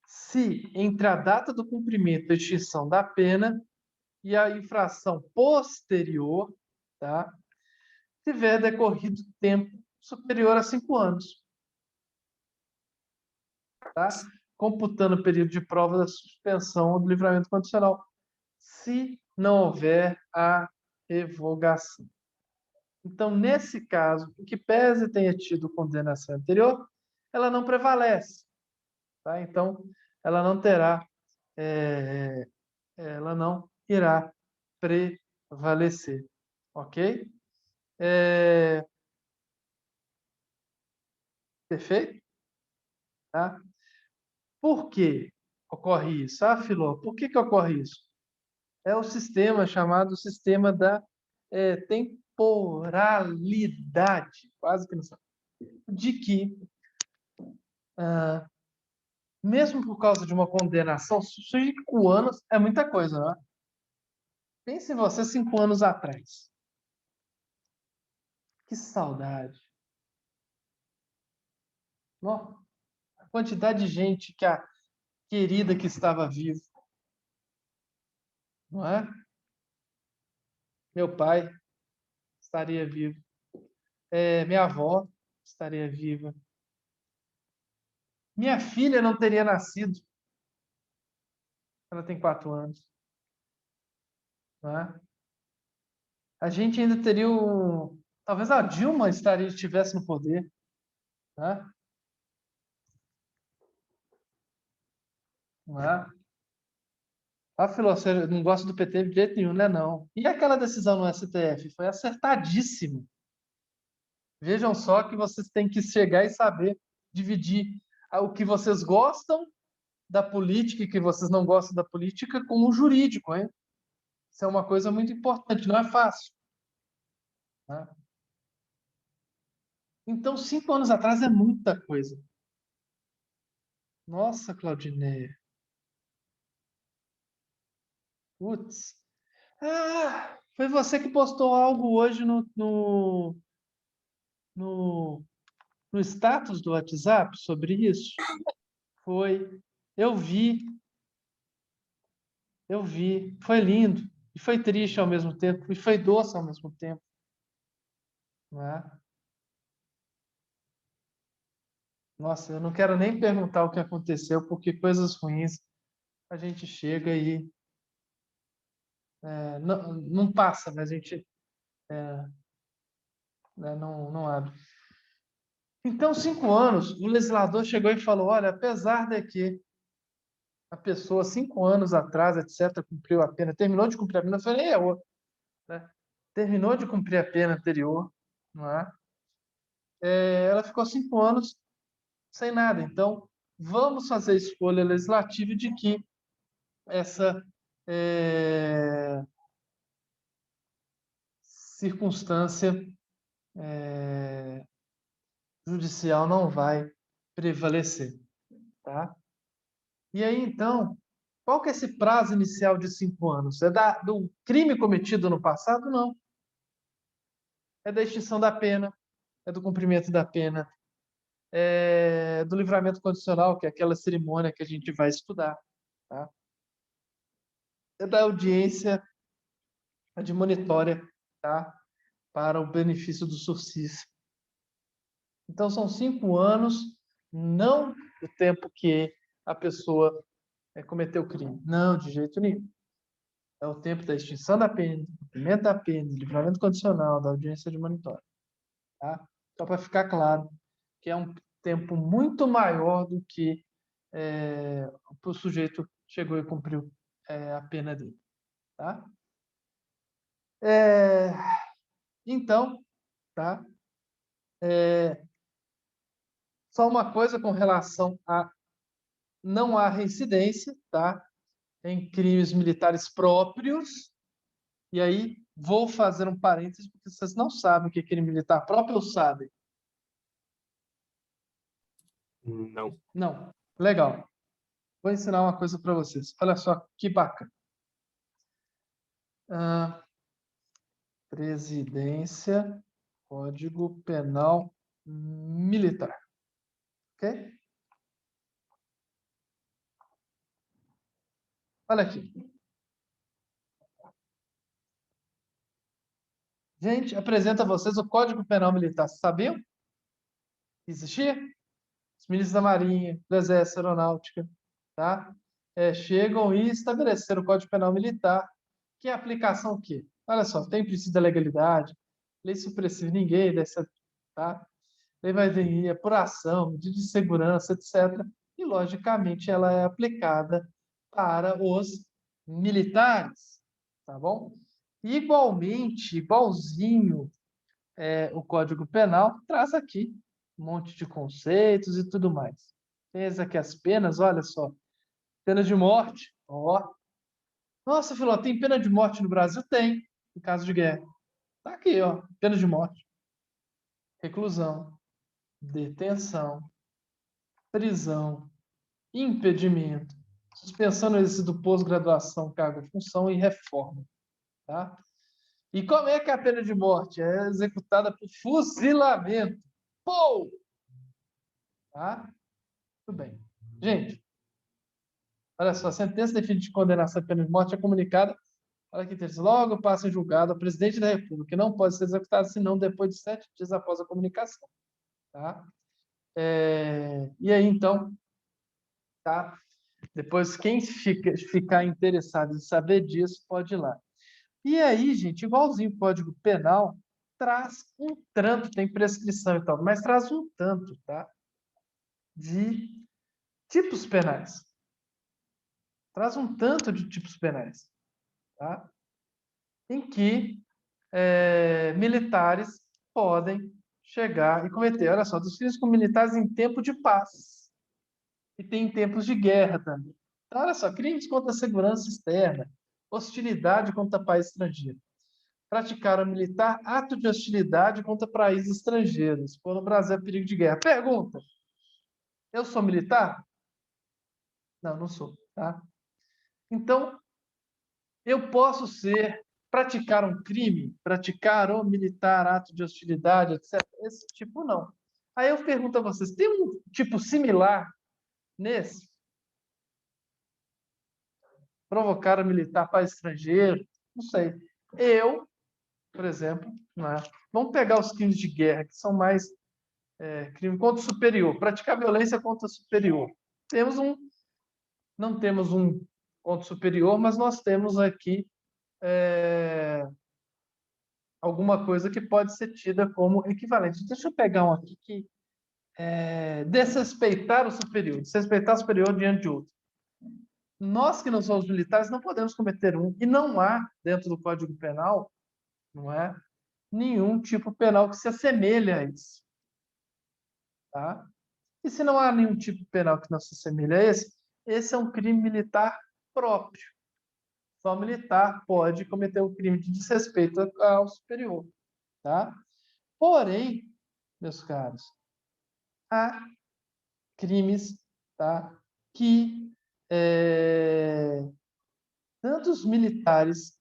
Se entre a data do cumprimento da extinção da pena e a infração posterior, tá, tiver decorrido tempo superior a 5 anos. Tá? Computando o período de prova da suspensão ou do livramento condicional, se não houver a revogação. Então, nesse caso, em que pese tenha tido condenação anterior, ela não prevalece. Tá? Então, ela não terá, ela não irá prevalecer. Ok? Perfeito? Tá? Por que ocorre isso? Ah, Filó, por que ocorre isso? É o sistema chamado sistema da temporalidade, quase que não sabe, de que, mesmo por causa de uma condenação, 5 anos é muita coisa, não é? Pense em você 5 anos atrás. Que saudade. Nossa, a quantidade de gente que a querida que estava viva. Não é? Meu pai estaria vivo. Minha avó estaria viva. Minha filha não teria nascido. Ela tem 4 anos. Não é? A gente ainda teria talvez a Dilma estivesse no poder. Né? Não é? Ah, Filó, você não gosta do PT de jeito nenhum, né? Não. E aquela decisão no STF? Foi acertadíssimo. Vejam só que vocês têm que chegar e saber dividir o que vocês gostam da política e que vocês não gostam da política com o jurídico, hein? Isso é uma coisa muito importante, não é fácil. Né? Então, 5 anos atrás é muita coisa. Nossa, Claudineia. Putz. Ah, foi você que postou algo hoje no status do WhatsApp sobre isso? Foi. Eu vi. Foi lindo. E foi triste ao mesmo tempo. E foi doce ao mesmo tempo. Não é? Nossa, eu não quero nem perguntar o que aconteceu, porque coisas ruins a gente chega e não passa, mas a gente não abre. Então, 5 anos, o legislador chegou e falou, olha, apesar de que a pessoa, 5 anos atrás, etc., cumpriu a pena, terminou de cumprir a pena, eu falei, né? Terminou de cumprir a pena anterior, não é? Ela ficou 5 anos sem nada. Então, vamos fazer a escolha legislativa de que essa circunstância judicial não vai prevalecer, tá? E aí, então, qual que é esse prazo inicial de 5 anos? É do crime cometido no passado? Não. É da extinção da pena, é do cumprimento da pena, é do livramento condicional, que é aquela cerimônia que a gente vai estudar, tá? É da audiência admonitória, tá? Para o benefício do sursis. Então, são 5 anos, não o tempo que a pessoa cometeu o crime. Não, de jeito nenhum. É o tempo da extinção da pena, do cumprimento da pena, do livramento condicional, da audiência admonitória. Tá? Só para ficar claro que é um tempo muito maior do que o sujeito chegou e cumpriu a pena dele. Tá? Então, tá? Só uma coisa com relação a não há reincidência, tá? Em crimes militares próprios. E aí, vou fazer um parênteses, porque vocês não sabem o que é crime militar próprio ou sabem? Não. Não. Legal. Vou ensinar uma coisa para vocês. Olha só que bacana. Presidência, Código Penal Militar. Ok? Olha aqui. Gente, apresento a vocês o Código Penal Militar. Vocês sabiam? Existia? Os ministros da Marinha, do Exército, Aeronáutica, tá? Chegam e estabeleceram o Código Penal Militar, que é a aplicação o quê? Olha só, tem princípio da legalidade, lei supressiva ninguém, tá? Lei vai vir apuração, medida de segurança, etc. E, logicamente, ela é aplicada para os militares, tá bom? Igualmente, igualzinho o Código Penal, traz aqui um monte de conceitos e tudo mais. Tem aqui as penas, olha só. Pena de morte, ó. Nossa, Filó, tem pena de morte no Brasil? Tem, em caso de guerra. Tá aqui, ó, pena de morte. Reclusão, detenção, prisão, impedimento, suspensão no exercício do pós-graduação, cargo, função e reforma, tá? E como é que é a pena de morte? É executada por fuzilamento. Pô! Tá? Tudo bem. Gente, olha só, a sentença definitiva de condenação à pena de morte é comunicada, olha que interessante, logo passa em julgado ao presidente da República, que não pode ser executado senão depois de 7 dias após a comunicação. Tá? E aí, então, tá? Depois, quem ficar interessado em saber disso, pode ir lá. E aí, gente, igualzinho o Código Penal, traz um tanto, tem prescrição e tal, mas traz um tanto, tá? De tipos penais. Traz um tanto de tipos penais, tá? Em que militares podem chegar e cometer. Olha só, dos crimes com militares em tempo de paz. E tem em tempos de guerra também. Então, olha só, crimes contra a segurança externa, hostilidade contra país estrangeiro. Praticaram militar ato de hostilidade contra países estrangeiros. Por no Brasil é perigo de guerra. Pergunta: eu sou militar? Não, não sou. Tá? Então, eu posso praticar um crime, praticar ou militar ato de hostilidade, etc. Esse tipo não. Aí eu pergunto a vocês: tem um tipo similar nesse? Provocar o militar para estrangeiro? Não sei. Eu, por exemplo, não é? Vamos pegar os crimes de guerra, que são mais crime contra o superior, praticar violência contra o superior. Não temos um contra o superior, mas nós temos aqui alguma coisa que pode ser tida como equivalente. Deixa eu pegar um aqui que desrespeitar o superior, desrespeitar o superior diante de outro. Nós que não somos militares não podemos cometer um, e não há dentro do Código Penal, não é, nenhum tipo penal que se assemelhe a esse. Tá? E se não há nenhum tipo penal que não se assemelhe a esse é um crime militar próprio. Só militar pode cometer um crime de desrespeito ao superior. Tá? Porém, meus caros, há crimes, tá, que tanto os militares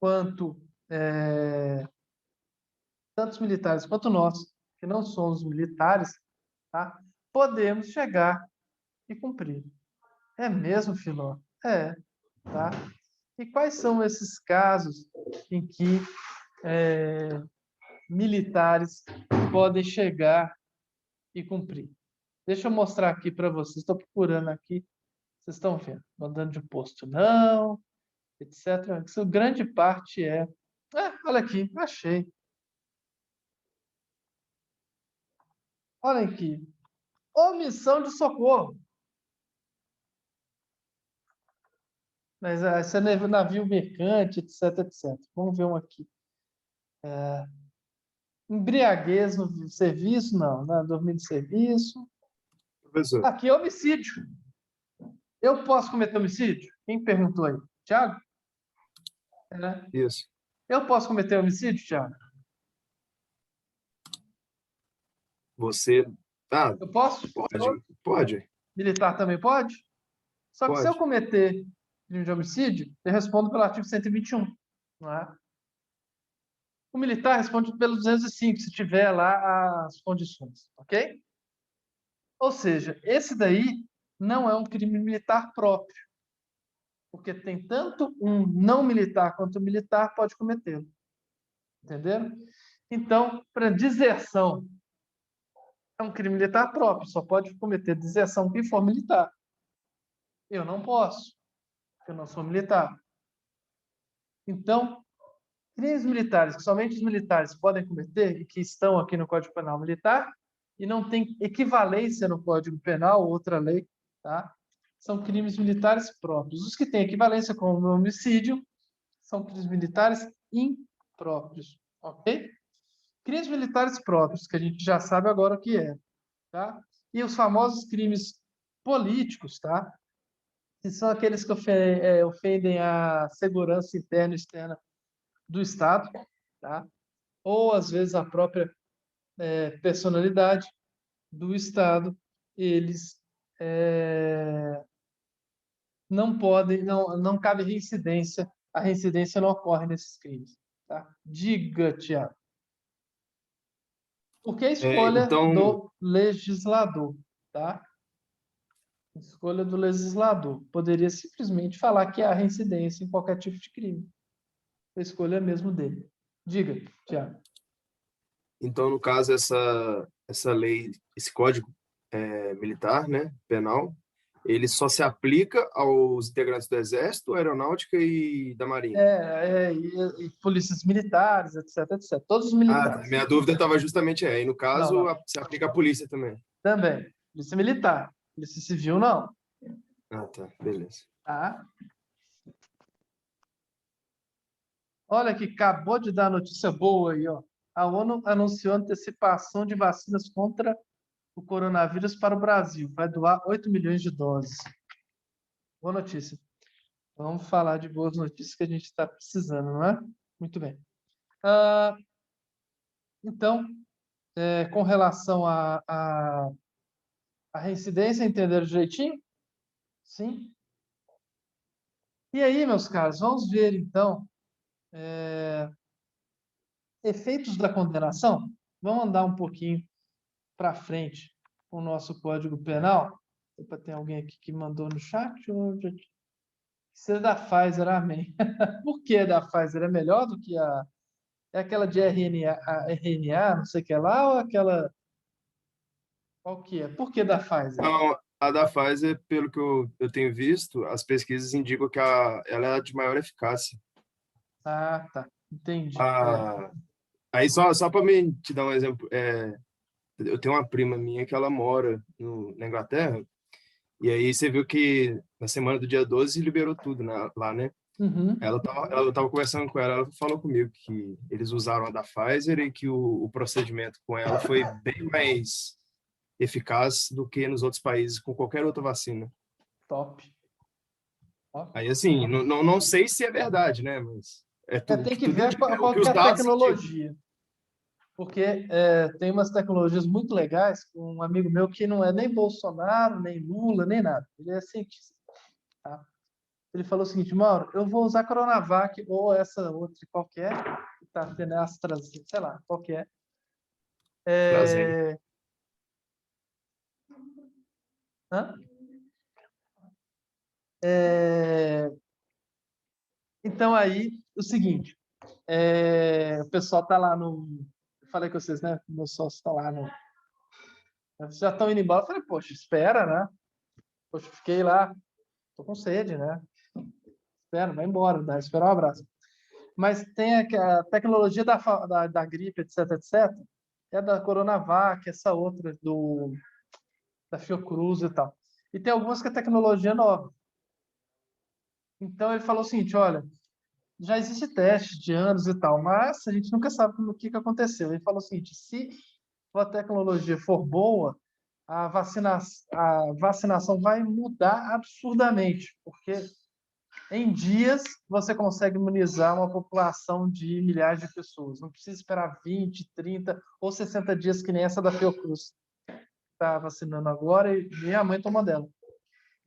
quanto nós, que não somos militares, tá, podemos chegar e cumprir. É mesmo, Filó? É. Tá? E quais são esses casos em que militares podem chegar e cumprir? Deixa eu mostrar aqui para vocês. Estou procurando aqui. Vocês estão vendo? Mandando de posto não, etc. Isso grande parte é... olha aqui, achei. Olha aqui. Omissão de socorro. Mas esse é navio mercante, etc, etc. Vamos ver um aqui. Embriaguez no serviço? Não, né? Dormir de serviço. Professor, Aqui é homicídio. Eu posso cometer homicídio? Quem perguntou aí? Tiago? isso. Eu posso cometer homicídio, Tiago? Você... Ah, Eu posso? pode. Militar também pode? Só que se eu Pode. cometer crime de homicídio, eu respondo pelo artigo 121. Não é? O militar responde pelo 205, se tiver lá as condições. Ok? Ou seja, esse daí não é um crime militar próprio. Porque tem tanto um não militar quanto um militar pode cometê-lo. Entenderam? Então, para deserção, é um crime militar próprio, só pode cometer deserção quem for militar. Eu não posso, porque eu não sou militar. Então, crimes militares que somente os militares podem cometer e que estão aqui no Código Penal Militar e não tem equivalência no Código Penal ou outra lei, tá? São crimes militares próprios. Os que têm equivalência com o homicídio são crimes militares impróprios, ok? Crimes militares próprios, que a gente já sabe agora o que é, tá? E os famosos crimes políticos, tá? Que são aqueles que ofendem a segurança interna e externa do Estado, tá? Ou às vezes a própria personalidade do Estado, eles não podem, não cabe reincidência, a reincidência não ocorre nesses crimes, tá? Diga, Tiago. Porque a escolha Então, do legislador, tá? Escolha do legislador. Poderia simplesmente falar que há reincidência em qualquer tipo de crime. A escolha é mesmo dele. Diga, Tiago. então, no caso, essa lei, esse código militar, né, penal, ele só se aplica aos integrantes do Exército, Aeronáutica e da Marinha? E polícias militares, etc, etc. Todos os Ah, militares. minha dúvida estava justamente aí. No caso, Não. se aplica a polícia também. Também. Polícia militar. Polícia civil, não. Ah, tá. Beleza. Tá? Olha que acabou de dar notícia boa aí, ó. A ONU anunciou antecipação de vacinas contra o coronavírus para o Brasil. Vai doar 8 milhões de doses. Boa notícia. Vamos falar de boas notícias que a gente está precisando, não é? Muito bem. Então, com relação à reincidência, entenderam direitinho? Sim? E aí, meus caros, vamos ver, então, efeitos da condenação. Vamos andar um pouquinho para frente com o nosso Código Penal. Opa, tem alguém aqui que mandou no chat? Isso é da Pfizer, amém. Por que da Pfizer? É melhor do que a... É aquela de RNA, não sei o que lá, ou aquela... Qual que é? Por que da Pfizer? Não, a da Pfizer, pelo que eu tenho visto, as pesquisas indicam que ela é a de maior eficácia. Ah, tá. Entendi. Aí, só para mim te dar um exemplo, eu tenho uma prima minha que ela mora na Inglaterra, e aí você viu que na semana do dia 12 liberou tudo lá, né? Uhum. Eu tava conversando com ela, ela falou comigo que eles usaram a da Pfizer e que o procedimento com ela foi bem mais eficaz do que nos outros países com qualquer outra vacina. Top. Top. Aí, assim, não sei se é verdade, né? Mas Tem que tudo ver indica, o qual que que os é a dados indicam. tecnologia. Porque tem umas tecnologias muito legais, com um amigo meu que não é nem Bolsonaro, nem Lula, nem nada. Ele é cientista. Tá? Ele falou o seguinte, Mauro, eu vou usar a Coronavac ou essa outra qualquer, que está tendo AstraZeneca, sei lá, qualquer. AstraZeneca. Hã? Então, aí, o seguinte, o pessoal está lá no... Eu falei com vocês, né? Meu sócio está lá no... Já estão indo embora. Eu falei, poxa, espera, né? Poxa, fiquei lá, tô com sede, né? Espera, vai embora, dá, espera um abraço. Mas tem a tecnologia da gripe, etc, etc, é da Coronavac, essa outra da Fiocruz e tal. E tem algumas que é tecnologia nova. Então ele falou o seguinte, olha, já existe teste de anos e tal, mas a gente nunca sabe o que aconteceu. Ele falou o seguinte, se a tecnologia for boa, a vacinação vai mudar absurdamente, porque em dias você consegue imunizar uma população de milhares de pessoas. Não precisa esperar 20, 30 ou 60 dias que nem essa da Fiocruz está vacinando agora e minha mãe tomou dela.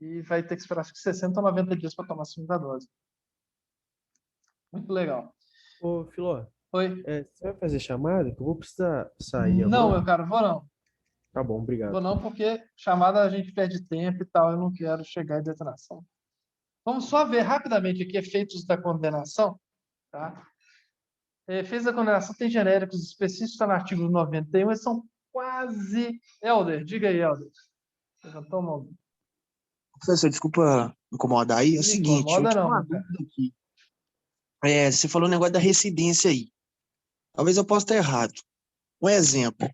E vai ter que esperar acho que 60 ou 90 dias para tomar a segunda dose. Muito legal. Ô, Filó, Oi? você vai fazer chamada? Que eu vou precisar sair Não, agora. meu cara, vou não. Tá bom, obrigado. Vou não, porque chamada a gente perde tempo e tal. Eu não quero chegar em detonação. Vamos só ver rapidamente aqui efeitos da condenação. Tá? Efeitos da condenação tem genéricos específicos, está no artigo 91, eles são quase... Helder, diga aí, Helder. Levantou a mão. Professor, desculpa incomodar aí. É o Não seguinte, eu incomoda tinha não, uma meu cara. dúvida aqui. Você falou o negócio da residência aí. Talvez eu possa estar errado. Um exemplo,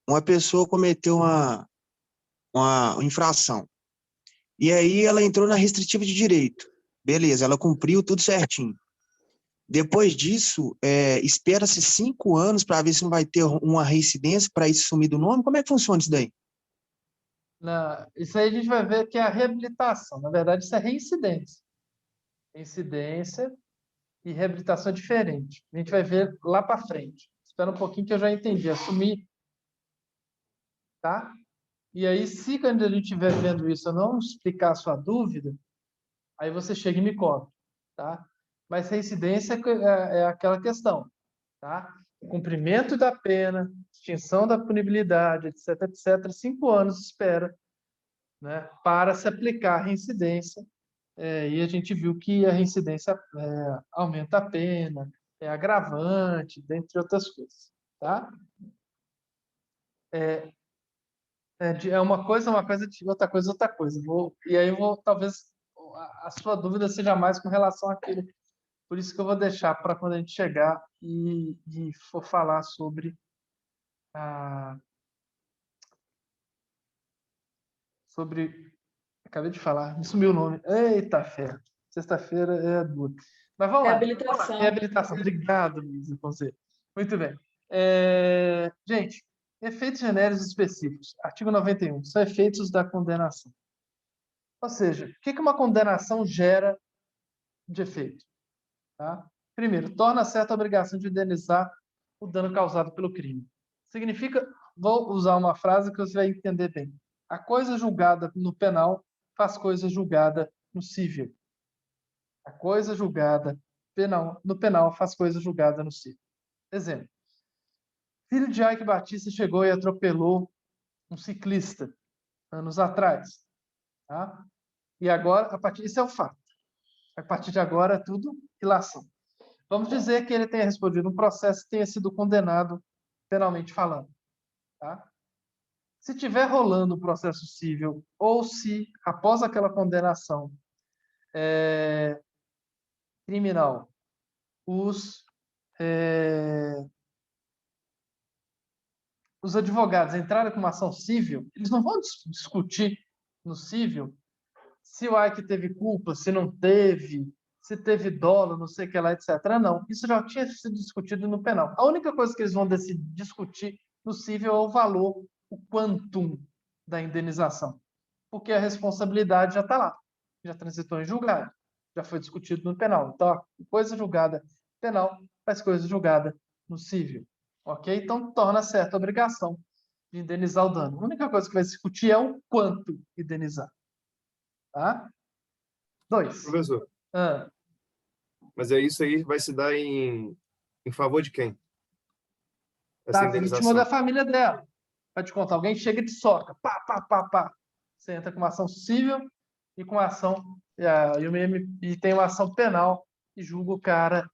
uma pessoa cometeu uma infração. E aí ela entrou na restritiva de direito. Beleza, ela cumpriu tudo certinho. Depois disso, espera-se 5 anos para ver se não vai ter uma reincidência para isso sumir do nome. Como é que funciona isso daí? Isso aí a gente vai ver que é a reabilitação. Na verdade, isso é reincidência. Reincidência e reabilitação é diferente. A gente vai ver lá para frente. Espera um pouquinho que eu já entendi. Assumir, tá? E aí, se quando a gente estiver vendo isso, eu não explicar a sua dúvida, aí você chega e me conta, tá? Mas reincidência é aquela questão, tá? Cumprimento da pena, extinção da punibilidade, etc, etc. 5 anos de espera, né, para se aplicar a reincidência. E a gente viu que a reincidência aumenta a pena, é agravante, dentre outras coisas, tá? Uma coisa, outra coisa, outra coisa. E aí talvez a sua dúvida seja mais com relação àquilo. Por isso que eu vou deixar para quando a gente chegar e for falar sobre acabei de falar, me sumiu o nome. Eita ferro. Sexta-feira é dura. Mas vamos lá. Reabilitação. Reabilitação. Obrigado, Luísa, com você. Muito bem. Gente, efeitos genéricos específicos. Artigo 91. São efeitos da condenação. Ou seja, o que uma condenação gera de efeito? Tá? Primeiro, torna certa a obrigação de indenizar o dano causado pelo crime. Significa, vou usar uma frase que você vai entender bem. A coisa julgada no penal faz coisa julgada no civil. A coisa julgada no penal faz coisa julgada no civil. Exemplo. Filho de Ike Batista chegou e atropelou um ciclista anos atrás. Tá? E agora, isso é o fato. A partir de agora, é tudo ilação. Vamos dizer que ele tenha respondido um processo e tenha sido condenado penalmente falando. Tá? Se tiver rolando um processo civil ou se, após aquela condenação criminal, os advogados entrarem com uma ação civil, eles não vão discutir no civil se o Ike teve culpa, se não teve, se teve dolo, não sei o que lá, etc. Não, isso já tinha sido discutido no penal. A única coisa que eles vão discutir no civil é o valor, o quantum da indenização, porque a responsabilidade já está lá, já transitou em julgado, já foi discutido no penal. Então, coisa julgada penal faz coisa julgada no civil, ok? Então, torna certa a obrigação de indenizar o dano. A única coisa que vai se discutir é o quanto indenizar. Tá? 2. Professor, mas isso aí vai se dar em favor de quem? Essa Da vítima ou indenização. da família dela. Vai te contar, alguém chega e te soca. Pá, pá, pá, pá. Você entra com uma ação civil e com uma ação... E tem uma ação penal e julga o cara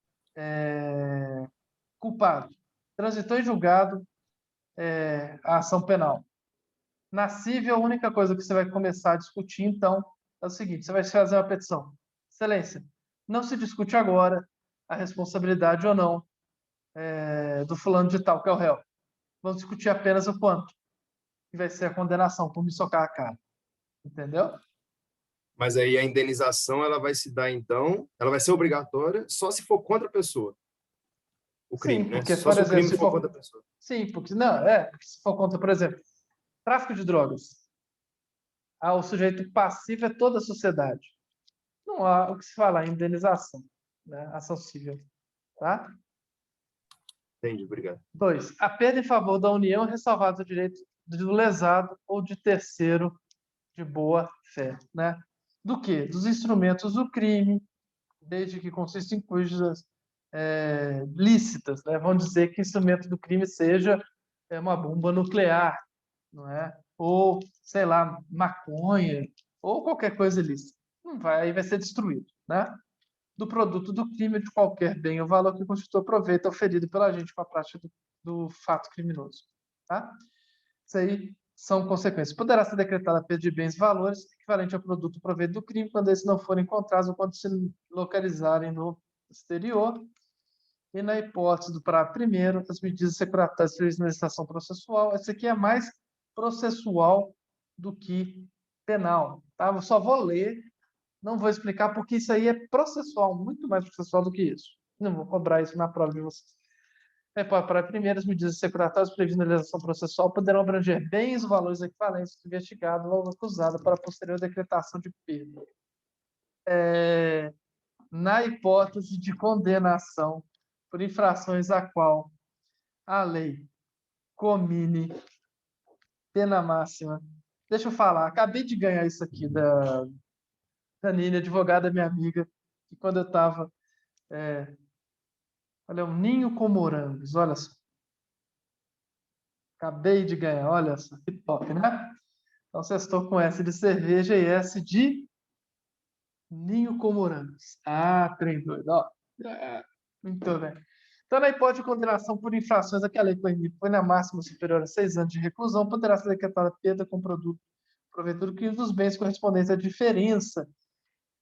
culpado. Transitou em julgado a ação penal. Na civil, a única coisa que você vai começar a discutir, então, é o seguinte: você vai fazer uma petição. Excelência, não se discute agora a responsabilidade ou não do fulano de tal, que é o réu. Vamos discutir apenas o quanto que vai ser a condenação por me socar a cara. Entendeu? Mas aí a indenização, ela vai se dar, então, ela vai ser obrigatória só se for contra a pessoa. O crime, Sim, né? porque, Só por se o exemplo, crime se for for... contra a pessoa. Sim, porque porque se for contra, por exemplo, tráfico de drogas. O sujeito passivo é toda a sociedade. Não há o que se falar em indenização, né? Ação civil. Tá? Entendi, obrigado. 2. A perda em favor da União é ressalvado o direito do lesado ou de terceiro de boa fé, né? Do quê? Dos instrumentos do crime, desde que consista em coisas lícitas, né? Vamos dizer que o instrumento do crime seja uma bomba nuclear, não é? Ou, sei lá, maconha, ou qualquer coisa ilícita. Não vai, aí vai ser destruído, né? Do produto do crime, de qualquer bem ou valor que constitua proveito oferido pela agente com a prática do fato criminoso. Tá? Isso aí são consequências. Poderá ser decretada a perda de bens e valores equivalente ao produto ou proveito do crime quando esses não forem encontrados ou quando se localizarem no exterior. E na hipótese do parágrafo primeiro, as medidas securatárias previstas na legislação processual. Esse aqui é mais processual do que penal. Tá? Eu só vou ler, não vou explicar, porque isso aí é processual, muito mais processual do que isso. Não vou cobrar isso na prova de vocês. Para primeiras medidas securatárias previstas na legislação processual poderão abranger bens ou valores equivalentes do investigado ou acusado para a posterior decretação de perda. Na hipótese de condenação por infrações a qual a lei comine pena máxima. Deixa eu falar, acabei de ganhar isso aqui da Nini, advogada minha amiga, que quando eu estava... olha, um ninho com morangos, olha só. Acabei de ganhar, olha só, que top, né? Então, vocês estão com S de cerveja e S de ninho com morangos. Trem doido, ó. Muito bem. Então, na hipótese de condenação por infrações a que a lei põe na máxima superior a 6 anos de reclusão, poderá ser decretada perda com produto proveito do crime dos bens correspondentes à diferença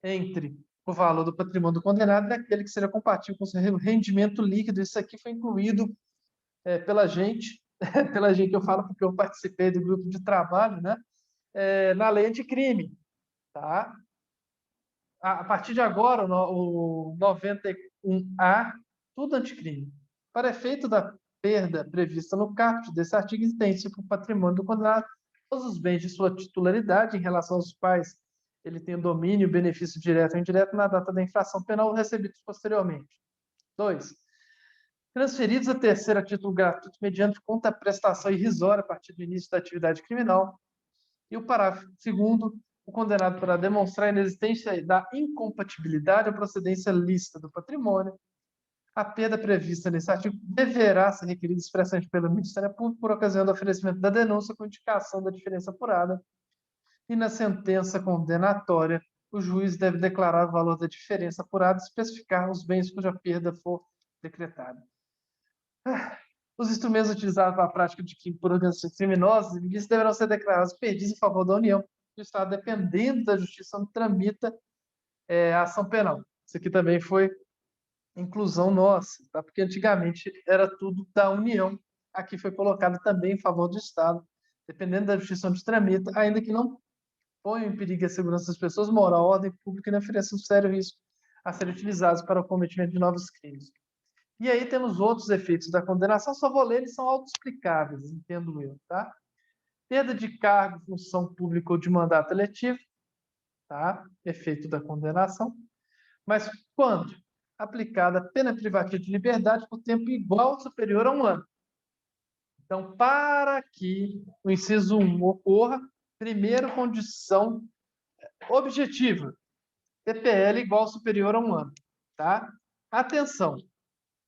entre o valor do patrimônio do condenado e aquele que seja compatível com o seu rendimento líquido. Isso aqui foi incluído pela gente, pela gente que eu falo porque eu participei do grupo de trabalho, né? Na lei anticrime. Tá? A partir de agora, o 91A, tudo anticrime. Para efeito da perda prevista no caput desse artigo, entende-se para o patrimônio do condenado todos os bens de sua titularidade em relação aos quais ele tem o domínio, benefício direto ou indireto na data da infração penal recebidos posteriormente. 2. Transferidos a terceiro a título gratuito mediante contraprestação irrisória a partir do início da atividade criminal. E o parágrafo 2º, o condenado poderá demonstrar a inexistência da incompatibilidade ou procedência lícita do patrimônio. A perda prevista nesse artigo deverá ser requerida expressamente pelo Ministério Público por ocasião do oferecimento da denúncia com indicação da diferença apurada. E na sentença condenatória, o juiz deve declarar o valor da diferença apurada e especificar os bens cuja perda for decretada. Os instrumentos utilizados para a prática de crime por organizações criminosas e ilícitas deverão ser declarados perdidos em favor da União. O Estado, dependendo da justiça, onde tramita a ação penal. Isso aqui também foi inclusão nossa, tá? Porque antigamente era tudo da União. Aqui foi colocado também em favor do Estado, dependendo da justiça onde tramita, ainda que não ponham em perigo a segurança das pessoas, moral, a ordem pública e ofereçam sério risco a serem utilizados para o cometimento de novos crimes. E aí temos outros efeitos da condenação, só vou ler, eles são autoexplicáveis, entendo eu, tá? Perda de cargo, função pública ou de mandato eletivo, tá? Efeito da condenação. Mas quando aplicada a pena privativa de liberdade por tempo igual ou superior a 1 ano. Então, para que o inciso 1 ocorra, primeira condição objetiva, TPL igual ou superior a 1 ano, tá? Atenção,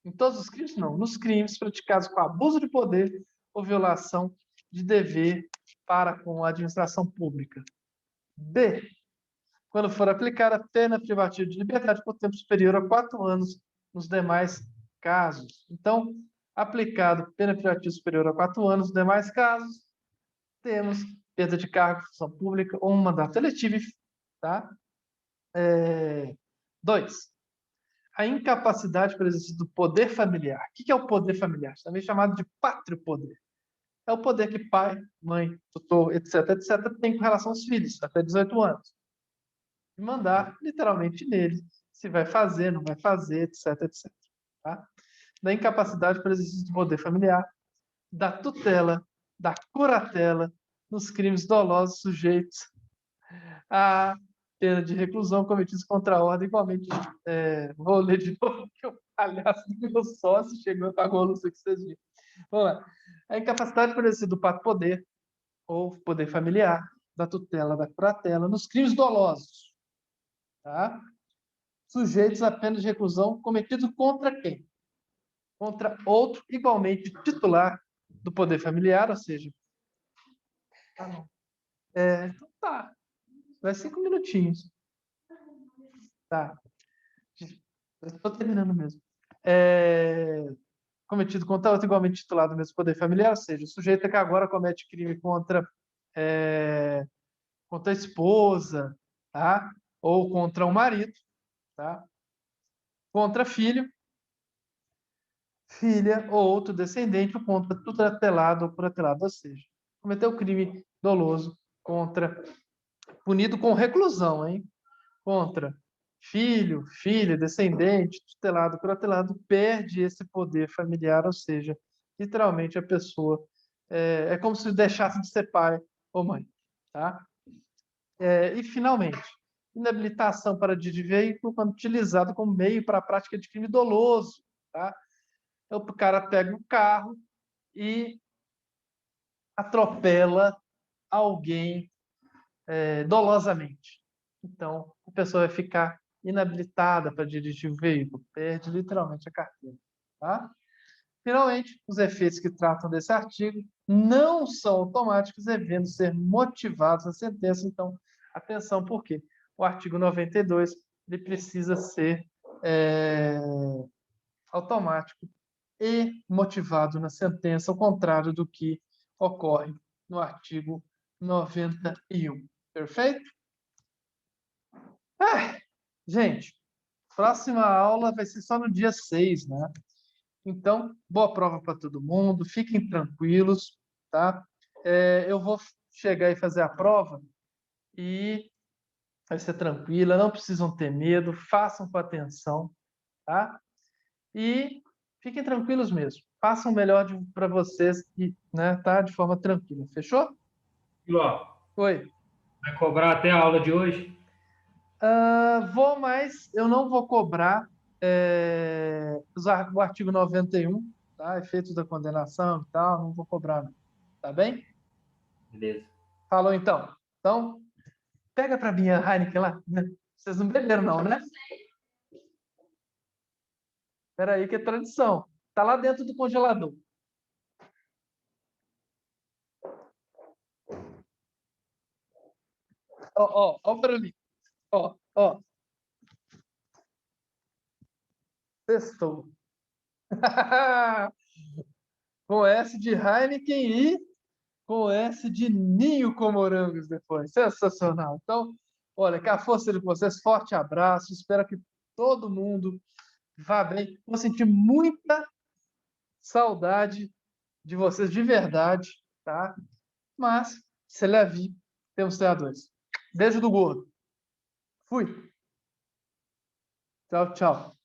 em todos os crimes, não, nos crimes praticados com abuso de poder ou violação de dever para com a administração pública. B, quando for aplicada a pena privativa de liberdade por tempo superior a 4 anos nos demais casos. Então, aplicado pena privativa superior a 4 anos nos demais casos, temos perda de cargo, função pública ou um mandato eletivo, tá? 2. A incapacidade para exercício do poder familiar. O que é o poder familiar? Também chamado de pátrio poder. É o poder que pai, mãe, tutor, etc., tem com relação aos filhos, até 18 anos. E mandar, literalmente, nele, se vai fazer, não vai fazer, etc., tá? Da incapacidade para exercício do poder familiar, da tutela, da curatela, nos crimes dolosos sujeitos à pena de reclusão cometidos contra a ordem, igualmente, vou ler de novo, que o palhaço do meu sócio chegou com a rolução que vocês viram. Vamos lá. A incapacidade para exercer do pátrio poder, ou poder familiar, da tutela, da curatela, nos crimes dolosos, tá? Sujeitos a pena de reclusão cometidos contra quem? Contra outro igualmente titular do poder familiar, ou seja... então tá. Vai 5 minutinhos. Tá. Estou terminando mesmo. Cometido contra outro igualmente titular do mesmo poder familiar, ou seja, o sujeito que agora comete crime contra a esposa, tá? Ou contra o marido, tá? Contra filho, filha ou outro descendente, ou contra tutelado ou curatelado, ou seja, cometeu crime doloso punido com reclusão, hein? Contra filho, filha, descendente, tutelado, curatelado, perde esse poder familiar, ou seja, literalmente a pessoa é como se deixasse de ser pai ou mãe, tá? E, finalmente, inabilitação para dirigir veículo quando utilizado como meio para a prática de crime doloso, tá? O cara pega o carro e atropela alguém dolosamente. Então, a pessoa vai ficar inabilitada para dirigir o veículo, perde literalmente a carteira, tá? Finalmente, os efeitos que tratam desse artigo não são automáticos, devendo ser motivados na sentença. Então, atenção, porque o artigo 92 ele precisa ser automático e motivado na sentença, ao contrário do que ocorre no artigo 91. Perfeito? Gente, próxima aula vai ser só no dia 6, né? Então, boa prova para todo mundo, fiquem tranquilos, tá? Eu vou chegar e fazer a prova e vai ser tranquila, não precisam ter medo, façam com atenção, tá? E fiquem tranquilos mesmo, façam o melhor para vocês, né, tá? De forma tranquila, fechou? Filó, Oi. vai cobrar até a aula de hoje? Vou, mas eu não vou cobrar o artigo 91, tá? Efeitos da condenação e tal, não vou cobrar, não. Tá bem? Beleza. Falou, então. Então, pega para mim a Heineken lá. Vocês não beberam, não, né? Espera aí, que é tradição. Tá lá dentro do congelador. Ó o barulhinho. Ó. Sextou. Com S de Heineken e com S de Ninho com morangos depois. Sensacional. Então, olha, que a força de vocês, forte abraço. Espero que todo mundo vá bem. Vou sentir muita saudade de vocês de verdade, tá? Mas, c'est la vie. Temos TA2. Beijo do gordo. Fui. Tchau, tchau.